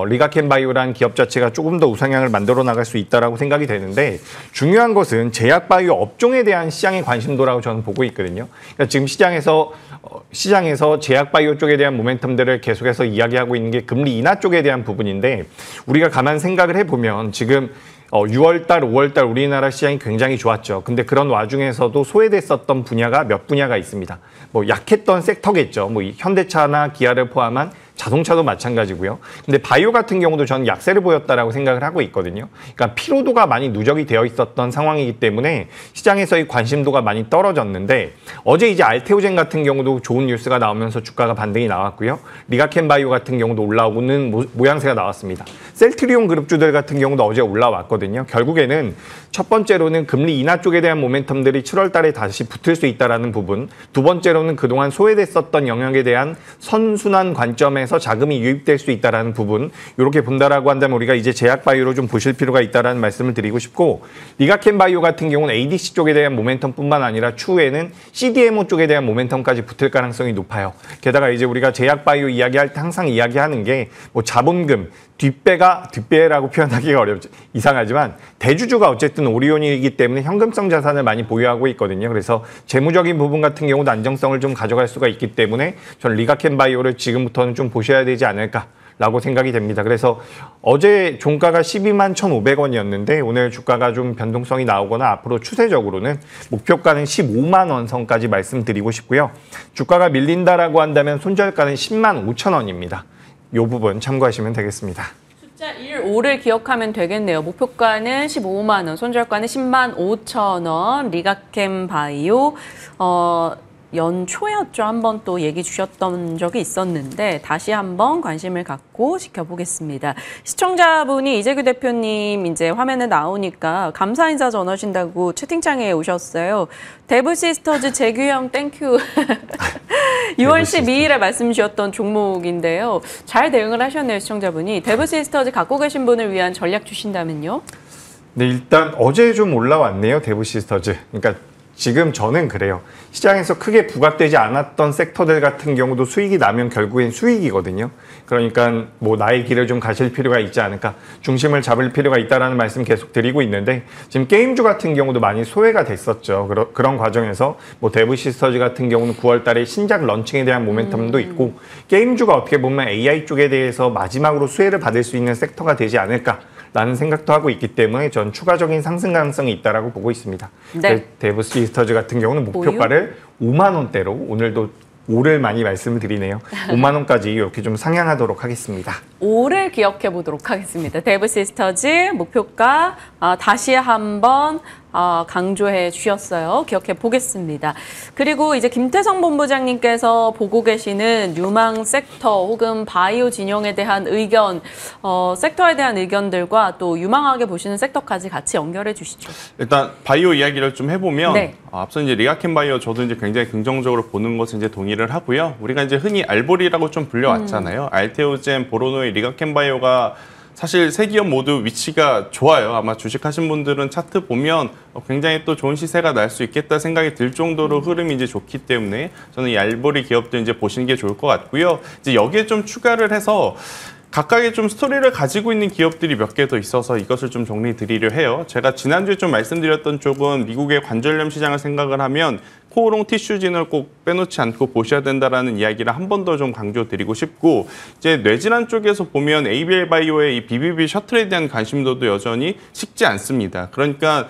리가켄바이오라는 기업 자체가 조금 더 우상향을 만들어 나갈 수 있다라고 생각이 되는데, 중요한 것은 제약바이오 업종에 대한 시장의 관심도라고 저는 보고 있거든요. 그러니까 지금 시장에서 제약바이오 쪽에 대한 모멘텀들을 계속해서 이야기하고 있는 게 금리 인하 쪽에 대한 부분인데, 우리가 가만 생각을 해보면 지금 6월 달, 5월 달 우리나라 시장이 굉장히 좋았죠. 근데 그런 와중에서도 소외됐었던 분야가 몇 분야가 있습니다. 뭐 약했던 섹터겠죠. 뭐 현대차나 기아를 포함한 자동차도 마찬가지고요. 근데 바이오 같은 경우도 저는 약세를 보였다라고 생각을 하고 있거든요. 그러니까 피로도가 많이 누적이 되어 있었던 상황이기 때문에 시장에서의 관심도가 많이 떨어졌는데 어제 이제 알테오젠 같은 경우도 좋은 뉴스가 나오면서 주가가 반등이 나왔고요. 리가켄 바이오 같은 경우도 올라오는 모양새가 나왔습니다. 셀트리온 그룹주들 같은 경우도 어제 올라왔거든요. 결국에는 첫 번째로는 금리 인하 쪽에 대한 모멘텀들이 7월 달에 다시 붙을 수 있다는 부분, 두 번째로는 그동안 소외됐었던 영역에 대한 선순환 관점에서 자금이 유입될 수 있다는 부분, 이렇게 본다라고 한다면 우리가 이제 제약바이오로 좀 보실 필요가 있다는 말씀을 드리고 싶고, 리가켄 바이오 같은 경우는 ADC 쪽에 대한 모멘텀뿐만 아니라 추후에는 CDMO 쪽에 대한 모멘텀까지 붙을 가능성이 높아요. 게다가 이제 우리가 제약바이오 이야기할 때 항상 이야기하는 게 뭐 자본금, 뒷배라고 표현하기가 어렵죠. 이상하지만 대주주가 어쨌든 오리온이기 때문에 현금성 자산을 많이 보유하고 있거든요. 그래서 재무적인 부분 같은 경우도 안정성을 좀 가져갈 수가 있기 때문에 저는 리가켄 바이오를 지금부터는 좀 보셔야 되지 않을까라고 생각이 됩니다. 그래서 어제 종가가 12만 1,500원이었는데 오늘 주가가 좀 변동성이 나오거나 앞으로 추세적으로는 목표가는 15만 원 선까지 말씀드리고 싶고요. 주가가 밀린다라고 한다면 손절가는 10만 5천 원입니다. 이 부분 참고하시면 되겠습니다. 숫자 1, 5를 기억하면 되겠네요. 목표가는 15만 원, 손절가는 10만 5천 원, 리가켄 바이오 연초였죠. 한번 또 얘기 주셨던 적이 있었는데 다시 한번 관심을 갖고 지켜보겠습니다. 시청자분이 이재규 대표님 이제 화면에 나오니까 감사 인사 전하신다고 채팅창에 오셨어요. 데브시스터즈 재규 형 땡큐. 6월 12일에 말씀 주셨던 종목인데요. 잘 대응을 하셨네요, 시청자분이. 데브시스터즈 갖고 계신 분을 위한 전략 주신다면요? 네, 일단 어제 좀 올라왔네요, 데브시스터즈. 그러니까 지금 저는 그래요. 시장에서 크게 부각되지 않았던 섹터들 같은 경우도 수익이 나면 결국엔 수익이거든요. 그러니까 뭐 나의 길을 좀 가실 필요가 있지 않을까, 중심을 잡을 필요가 있다라는 말씀 계속 드리고 있는데 지금 게임주 같은 경우도 많이 소외가 됐었죠. 그런 과정에서 뭐 데브시스터즈 같은 경우는 9월 달에 신작 런칭에 대한 모멘텀도 있고 게임주가 어떻게 보면 AI 쪽에 대해서 마지막으로 수혜를 받을 수 있는 섹터가 되지 않을까 라는 생각도 하고 있기 때문에 전 추가적인 상승 가능성이 있다라고 보고 있습니다. 네. 데브시스터즈 같은 경우는 목표가를 5만 원대로 오늘도 5를 많이 말씀을 드리네요. 5만 원까지 이렇게 좀 상향하도록 하겠습니다. 5를 기억해 보도록 하겠습니다. 데브시스터즈 목표가 다시 한번 강조해 주셨어요. 기억해 보겠습니다. 그리고 이제 김태성 본부장님께서 보고 계시는 유망 섹터 혹은 바이오 진영에 대한 의견, 섹터에 대한 의견들과 또 유망하게 보시는 섹터까지 같이 연결해 주시죠. 일단 바이오 이야기를 좀 해보면 네. 앞서 이제 리가켄 바이오 저도 이제 굉장히 긍정적으로 보는 것을 이제 동의를 하고요. 우리가 이제 흔히 알보리라고 좀 불려왔잖아요. 알테오젠, 보로노의 리가켄 바이오가 사실 세 기업 모두 위치가 좋아요. 아마 주식하신 분들은 차트 보면 굉장히 또 좋은 시세가 날 수 있겠다 생각이 들 정도로 흐름이 이제 좋기 때문에 저는 이 알보리 기업들 이제 보시는 게 좋을 것 같고요. 이제 여기에 좀 추가를 해서 각각의 좀 스토리를 가지고 있는 기업들이 몇 개 더 있어서 이것을 좀 정리 드리려 해요. 제가 지난주에 좀 말씀드렸던 쪽은 미국의 관절염 시장을 생각을 하면 코오롱 티슈진을 꼭 빼놓지 않고 보셔야 된다라는 이야기를 한 번 더 좀 강조드리고 싶고, 이제 뇌질환 쪽에서 보면 ABL 바이오의 이 BBB 셔틀에 대한 관심도도 여전히 식지 않습니다. 그러니까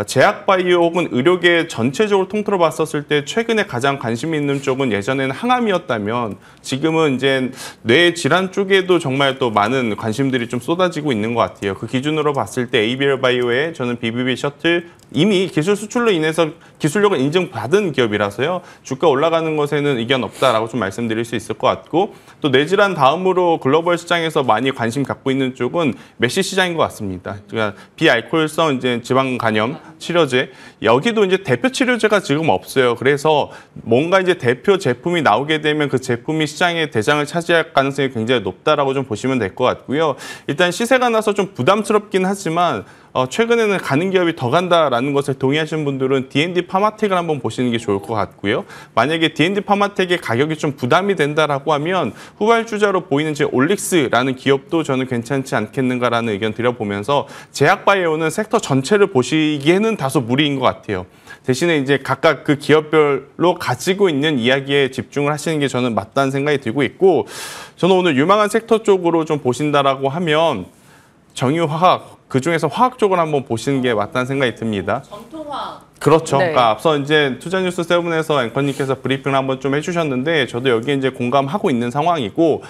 제약바이오 혹은 의료계 전체적으로 통틀어 봤었을 때 최근에 가장 관심이 있는 쪽은 예전에는 항암이었다면 지금은 이제 뇌 질환 쪽에도 정말 또 많은 관심들이 좀 쏟아지고 있는 것 같아요. 그 기준으로 봤을 때 ABL 바이오의 저는 BBB 셔틀 이미 기술 수출로 인해서 기술력을 인정받은 기업이라서요. 주가 올라가는 것에는 의견 없다라고 좀 말씀드릴 수 있을 것 같고, 또 뇌질환 다음으로 글로벌 시장에서 많이 관심 갖고 있는 쪽은 메시 시장인 것 같습니다. 그러니까 비알코올성 이제 지방 간염 치료제, 여기도 이제 대표 치료제가 지금 없어요. 그래서 뭔가 이제 대표 제품이 나오게 되면 그 제품이 시장의 대장을 차지할 가능성이 굉장히 높다라고 좀 보시면 될 것 같고요. 일단 시세가 나서 좀 부담스럽긴 하지만 최근에는 가는 기업이 더 간다라는 것을 동의하시는 분들은 D&D 파마텍을 한번 보시는 게 좋을 것 같고요. 만약에 D&D 파마텍의 가격이 좀 부담이 된다라고 하면 후발주자로 보이는 제 올릭스라는 기업도 저는 괜찮지 않겠는가라는 의견 드려보면서 제약바이오는 섹터 전체를 보시기에는 다소 무리인 것 같아요. 대신에 이제 각각 그 기업별로 가지고 있는 이야기에 집중을 하시는 게 저는 맞다는 생각이 들고 있고, 저는 오늘 유망한 섹터 쪽으로 좀 보신다라고 하면 정유화학, 그중에서 화학 쪽을 한번 보시는 게 맞다는 생각이 듭니다. 전통화학. 그렇죠. 네. 그러니까 앞서 이제 투자뉴스 7에서 앵커님께서 브리핑을 한번 좀 해주셨는데 저도 여기에 이제 공감하고 있는 상황이고,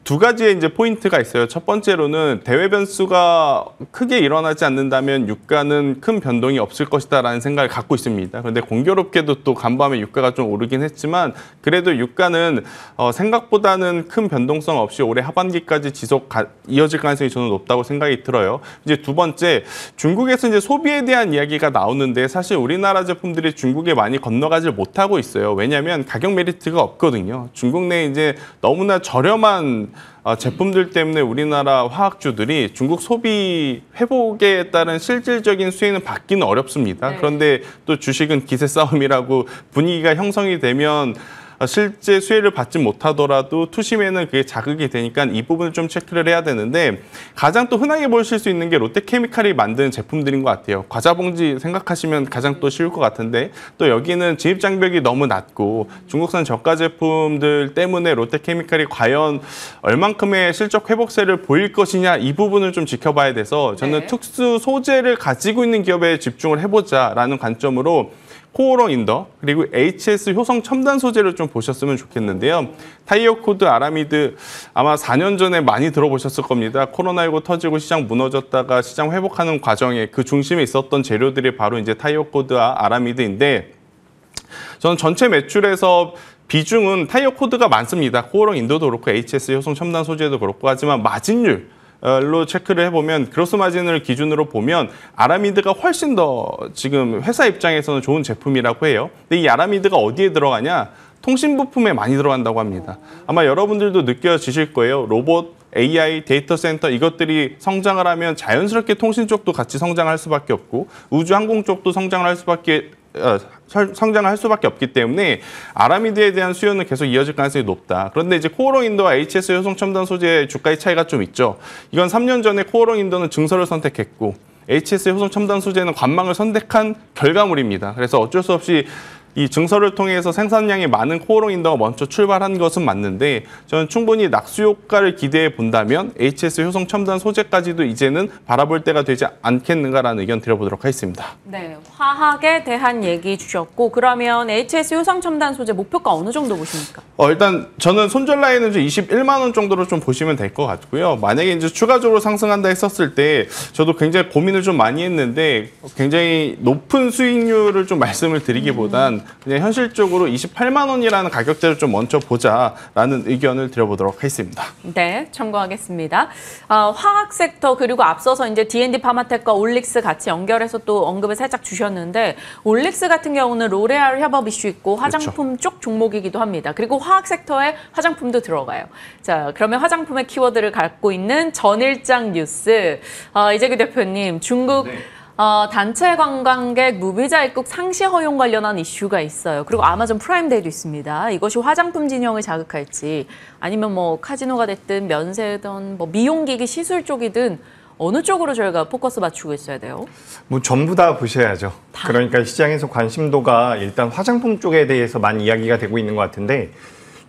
두 가지의 이제 포인트가 있어요. 첫 번째로는 대외 변수가 크게 일어나지 않는다면 유가는 큰 변동이 없을 것이다라는 생각을 갖고 있습니다. 그런데 공교롭게도 또 간밤에 유가가 좀 오르긴 했지만 그래도 유가는 생각보다는 큰 변동성 없이 올해 하반기까지 이어질 가능성이 저는 높다고 생각이 들어요. 이제 두 번째, 중국에서 이제 소비에 대한 이야기가 나오는데 사실 우리나라 제품들이 중국에 많이 건너가지 못하고 있어요. 왜냐하면 가격 메리트가 없거든요. 중국 내에 이제 너무나 저렴한 제품들 때문에 우리나라 화학주들이 중국 소비 회복에 따른 실질적인 수혜는 받기는 어렵습니다. 네. 그런데 또 주식은 기세 싸움이라고 분위기가 형성이 되면 실제 수혜를 받지 못하더라도 투심에는 그게 자극이 되니까 이 부분을 좀 체크를 해야 되는데, 가장 또 흔하게 보실 수 있는 게 롯데케미칼이 만든 제품들인 것 같아요. 과자봉지 생각하시면 가장 또 쉬울 것 같은데, 또 여기는 진입장벽이 너무 낮고 중국산 저가 제품들 때문에 롯데케미칼이 과연 얼만큼의 실적 회복세를 보일 것이냐, 이 부분을 좀 지켜봐야 돼서 저는 네. 특수 소재를 가지고 있는 기업에 집중을 해보자라는 관점으로 코오롱 인더 그리고 HS 효성 첨단 소재를 좀 보셨으면 좋겠는데요. 타이어 코드, 아라미드 아마 4년 전에 많이 들어보셨을 겁니다. 코로나19 터지고 시장 무너졌다가 시장 회복하는 과정에 그 중심에 있었던 재료들이 바로 이제 타이어 코드와 아라미드인데, 저는 전체 매출에서 비중은 타이어 코드가 많습니다. 코오롱 인더도 그렇고 HS 효성 첨단 소재도 그렇고, 하지만 마진율 로 체크를 해보면 그로스 마진을 기준으로 보면 아라미드가 훨씬 더 지금 회사 입장에서는 좋은 제품이라고 해요. 근데 이 아라미드가 어디에 들어가냐? 통신 부품에 많이 들어간다고 합니다. 아마 여러분들도 느껴지실 거예요. 로봇, AI, 데이터 센터 이것들이 성장을 하면 자연스럽게 통신 쪽도 같이 성장할 수밖에 없고 우주 항공 쪽도 성장을 할 수밖에 없기 때문에 아라미드에 대한 수요는 계속 이어질 가능성이 높다. 그런데 이제 코오롱 인더와 HS 효성 첨단 소재의 주가의 차이가 좀 있죠. 이건 3년 전에 코오롱 인더는 증설을 선택했고 HS 효성 첨단 소재는 관망을 선택한 결과물입니다. 그래서 어쩔 수 없이 이 증설을 통해서 생산량이 많은 코오롱 인더가 먼저 출발한 것은 맞는데, 저는 충분히 낙수 효과를 기대해 본다면 HS 효성 첨단 소재까지도 이제는 바라볼 때가 되지 않겠는가라는 의견 드려보도록 하겠습니다. 네, 화학에 대한 얘기 주셨고, 그러면 HS 효성 첨단 소재 목표가 어느 정도 보십니까? 일단 저는 손절 라인은 좀 21만 원 정도로 좀 보시면 될 것 같고요. 만약에 이제 추가적으로 상승한다 했었을 때 저도 굉장히 고민을 좀 많이 했는데, 굉장히 높은 수익률을 좀 말씀을 드리기보단 그냥 현실적으로 28만 원이라는 가격대를 좀 먼저 보자라는 의견을 드려보도록 하겠습니다. 네, 참고하겠습니다. 화학 섹터 그리고 앞서서 이제 D&D 파마텍과 올릭스 같이 연결해서 또 언급을 살짝 주셨는데, 올릭스 같은 경우는 로레알 협업 이슈 있고 화장품 쪽 종목이기도 합니다. 그리고 화학 섹터에 화장품도 들어가요. 자, 그러면 화장품의 키워드를 갖고 있는 전일장 뉴스. 이재규 대표님, 중국 단체 관광객 무비자 입국 상시 허용 관련한 이슈가 있어요. 그리고 아마존 프라임데이도 있습니다. 이것이 화장품 진영을 자극할지, 아니면 뭐 카지노가 됐든 면세든 뭐 미용기기 시술 쪽이든 어느 쪽으로 저희가 포커스 맞추고 있어야 돼요? 뭐 전부 다 보셔야죠. 그러니까 시장에서 관심도가 일단 화장품 쪽에 대해서 많이 이야기가 되고 있는 것 같은데,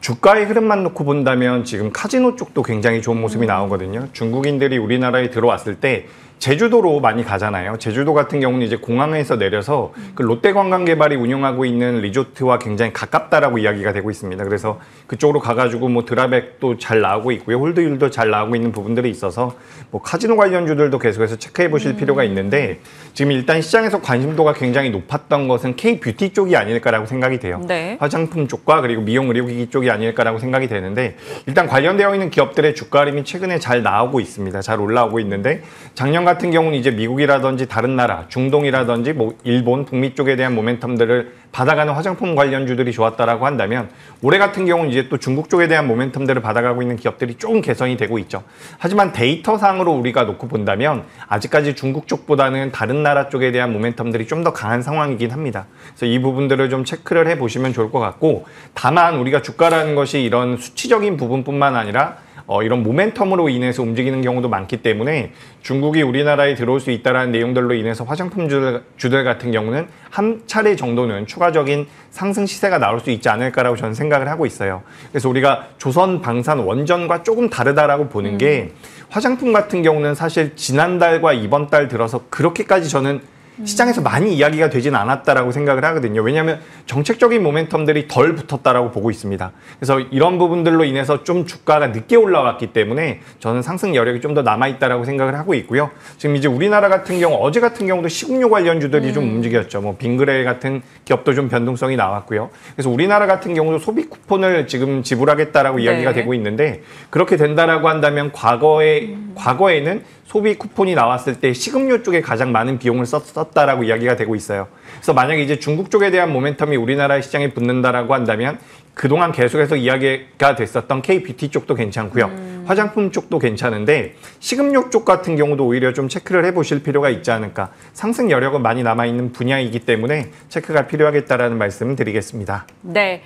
주가의 흐름만 놓고 본다면 지금 카지노 쪽도 굉장히 좋은 모습이 나오거든요. 중국인들이 우리나라에 들어왔을 때 제주도로 많이 가잖아요. 제주도 같은 경우는 이제 공항에서 내려서 그 롯데관광개발이 운영하고 있는 리조트와 굉장히 가깝다라고 이야기가 되고 있습니다. 그래서 그쪽으로 가가지고 뭐 드랍액도 잘 나오고 있고요. 홀드율도 잘 나오고 있는 부분들이 있어서 뭐 카지노 관련주들도 계속해서 체크해 보실 필요가 있는데, 지금 일단 시장에서 관심도가 굉장히 높았던 것은 K-뷰티 쪽이 아닐까라고 생각이 돼요. 네. 화장품 쪽과 그리고 미용 의료기기 쪽이 아닐까라고 생각이 되는데, 일단 관련되어 있는 기업들의 주가 흐름이 최근에 잘 나오고 있습니다. 잘 올라오고 있는데, 작년 같은 경우는 이제 미국이라든지 다른 나라, 중동이라든지 뭐 일본, 북미 쪽에 대한 모멘텀들을 받아가는 화장품 관련주들이 좋았다라고 한다면, 올해 같은 경우는 이제 또 중국 쪽에 대한 모멘텀들을 받아가고 있는 기업들이 조금 개선이 되고 있죠. 하지만 데이터상으로 우리가 놓고 본다면 아직까지 중국 쪽보다는 다른 나라 쪽에 대한 모멘텀들이 좀 더 강한 상황이긴 합니다. 그래서 이 부분들을 좀 체크를 해보시면 좋을 것 같고, 다만 우리가 주가라는 것이 이런 수치적인 부분뿐만 아니라 이런 모멘텀으로 인해서 움직이는 경우도 많기 때문에 중국이 우리나라에 들어올 수 있다는 내용들로 인해서 화장품주들 같은 경우는 한 차례 정도는 추가적인 상승 시세가 나올 수 있지 않을까라고 저는 생각을 하고 있어요. 그래서 우리가 조선 방산 원전과 조금 다르다라고 보는 게 화장품 같은 경우는 사실 지난달과 이번 달 들어서 그렇게까지 저는 시장에서 많이 이야기가 되진 않았다라고 생각을 하거든요. 왜냐하면 정책적인 모멘텀들이 덜 붙었다라고 보고 있습니다. 그래서 이런 부분들로 인해서 좀 주가가 늦게 올라왔기 때문에 저는 상승 여력이 좀 더 남아있다라고 생각을 하고 있고요. 지금 이제 우리나라 같은 경우 어제 같은 경우도 식음료 관련주들이 좀 움직였죠. 뭐 빙그레 같은 기업도 좀 변동성이 나왔고요. 그래서 우리나라 같은 경우도 소비 쿠폰을 지금 지불하겠다라고 이야기가 되고 있는데 그렇게 된다라고 한다면 과거에는 소비 쿠폰이 나왔을 때 식음료 쪽에 가장 많은 비용을 썼다라고 이야기가 되고 있어요. 그래서 만약에 이제 중국 쪽에 대한 모멘텀이 우리나라 시장에 붙는다라고 한다면 그동안 계속해서 이야기가 됐었던 K-뷰티 쪽도 괜찮고요. 화장품 쪽도 괜찮은데 식음료 쪽 같은 경우도 오히려 좀 체크를 해보실 필요가 있지 않을까. 상승 여력은 많이 남아있는 분야이기 때문에 체크가 필요하겠다라는 말씀을 드리겠습니다. 네.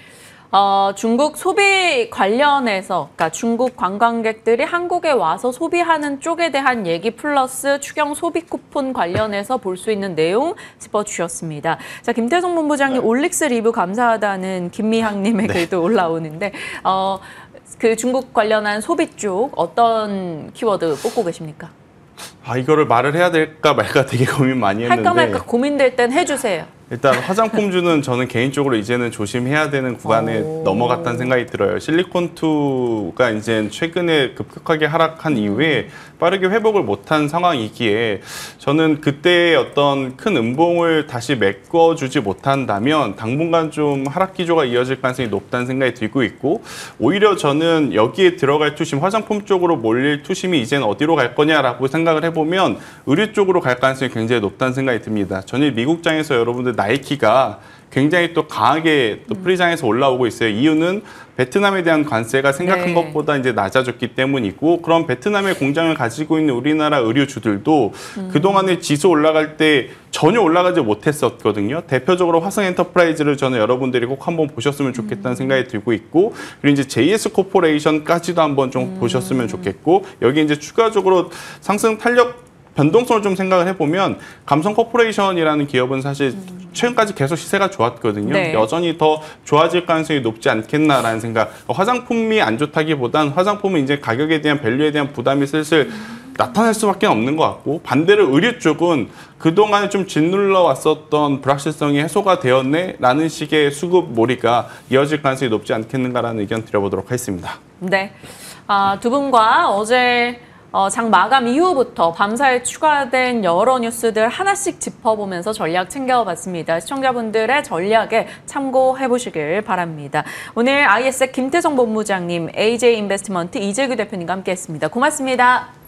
중국 소비 관련해서, 그러니까 중국 관광객들이 한국에 와서 소비하는 쪽에 대한 얘기 플러스 추경 소비 쿠폰 관련해서 볼 수 있는 내용 짚어주셨습니다. 자, 김태성 본부장님 올릭스 리뷰 감사하다는 김미향님의 글도 올라오는데, 그 중국 관련한 소비 쪽 어떤 키워드 뽑고 계십니까? 이거를 말을 해야 될까 말까 되게 고민 많이 했는데 할까 말까 고민될 땐 해주세요. 일단 화장품주는 저는 개인적으로 이제는 조심해야 되는 구간에 넘어갔다는 생각이 들어요. 실리콘2가 이제 최근에 급격하게 하락한 이후에 빠르게 회복을 못한 상황이기에 저는 그때의 어떤 큰 음봉을 다시 메꿔주지 못한다면 당분간 좀 하락 기조가 이어질 가능성이 높다는 생각이 들고 있고 오히려 저는 여기에 들어갈 투심, 화장품 쪽으로 몰릴 투심이 이제는 어디로 갈 거냐라고 생각을 해보면 의류 쪽으로 갈 가능성이 굉장히 높다는 생각이 듭니다. 전일 미국장에서 여러분들 나이키가 굉장히 또 강하게 또 프리장에서 올라오고 있어요. 이유는 베트남에 대한 관세가 생각한 것보다 이제 낮아졌기 때문이고 그런 베트남의 공장을 가지고 있는 우리나라 의류주들도 그동안에 지수 올라갈 때 전혀 올라가지 못했었거든요. 대표적으로 화성 엔터프라이즈를 저는 여러분들이 꼭 한번 보셨으면 좋겠다는 생각이 들고 있고 그리고 이제 JS 코퍼레이션까지도 한번 좀 보셨으면 좋겠고 여기 이제 추가적으로 상승 탄력 변동성을 좀 생각을 해보면 감성 코퍼레이션이라는 기업은 사실 최근까지 계속 시세가 좋았거든요. 네. 여전히 더 좋아질 가능성이 높지 않겠나라는 생각. 화장품이 안 좋다기보단 화장품은 이제 가격에 대한 밸류에 대한 부담이 슬슬 나타날 수밖에 없는 것 같고 반대로 의류 쪽은 그동안에 좀 짓눌러 왔었던 불확실성이 해소가 되었네라는 식의 수급 몰이가 이어질 가능성이 높지 않겠는가라는 의견 드려보도록 하겠습니다. 네, 두 분과 어제 장 마감 이후부터 밤사이 추가된 여러 뉴스들 하나씩 짚어보면서 전략 챙겨봤습니다. 시청자분들의 전략에 참고해보시길 바랍니다. 오늘 IS의 김태성 본부장님, AJ 인베스트먼트 이재규 대표님과 함께했습니다. 고맙습니다.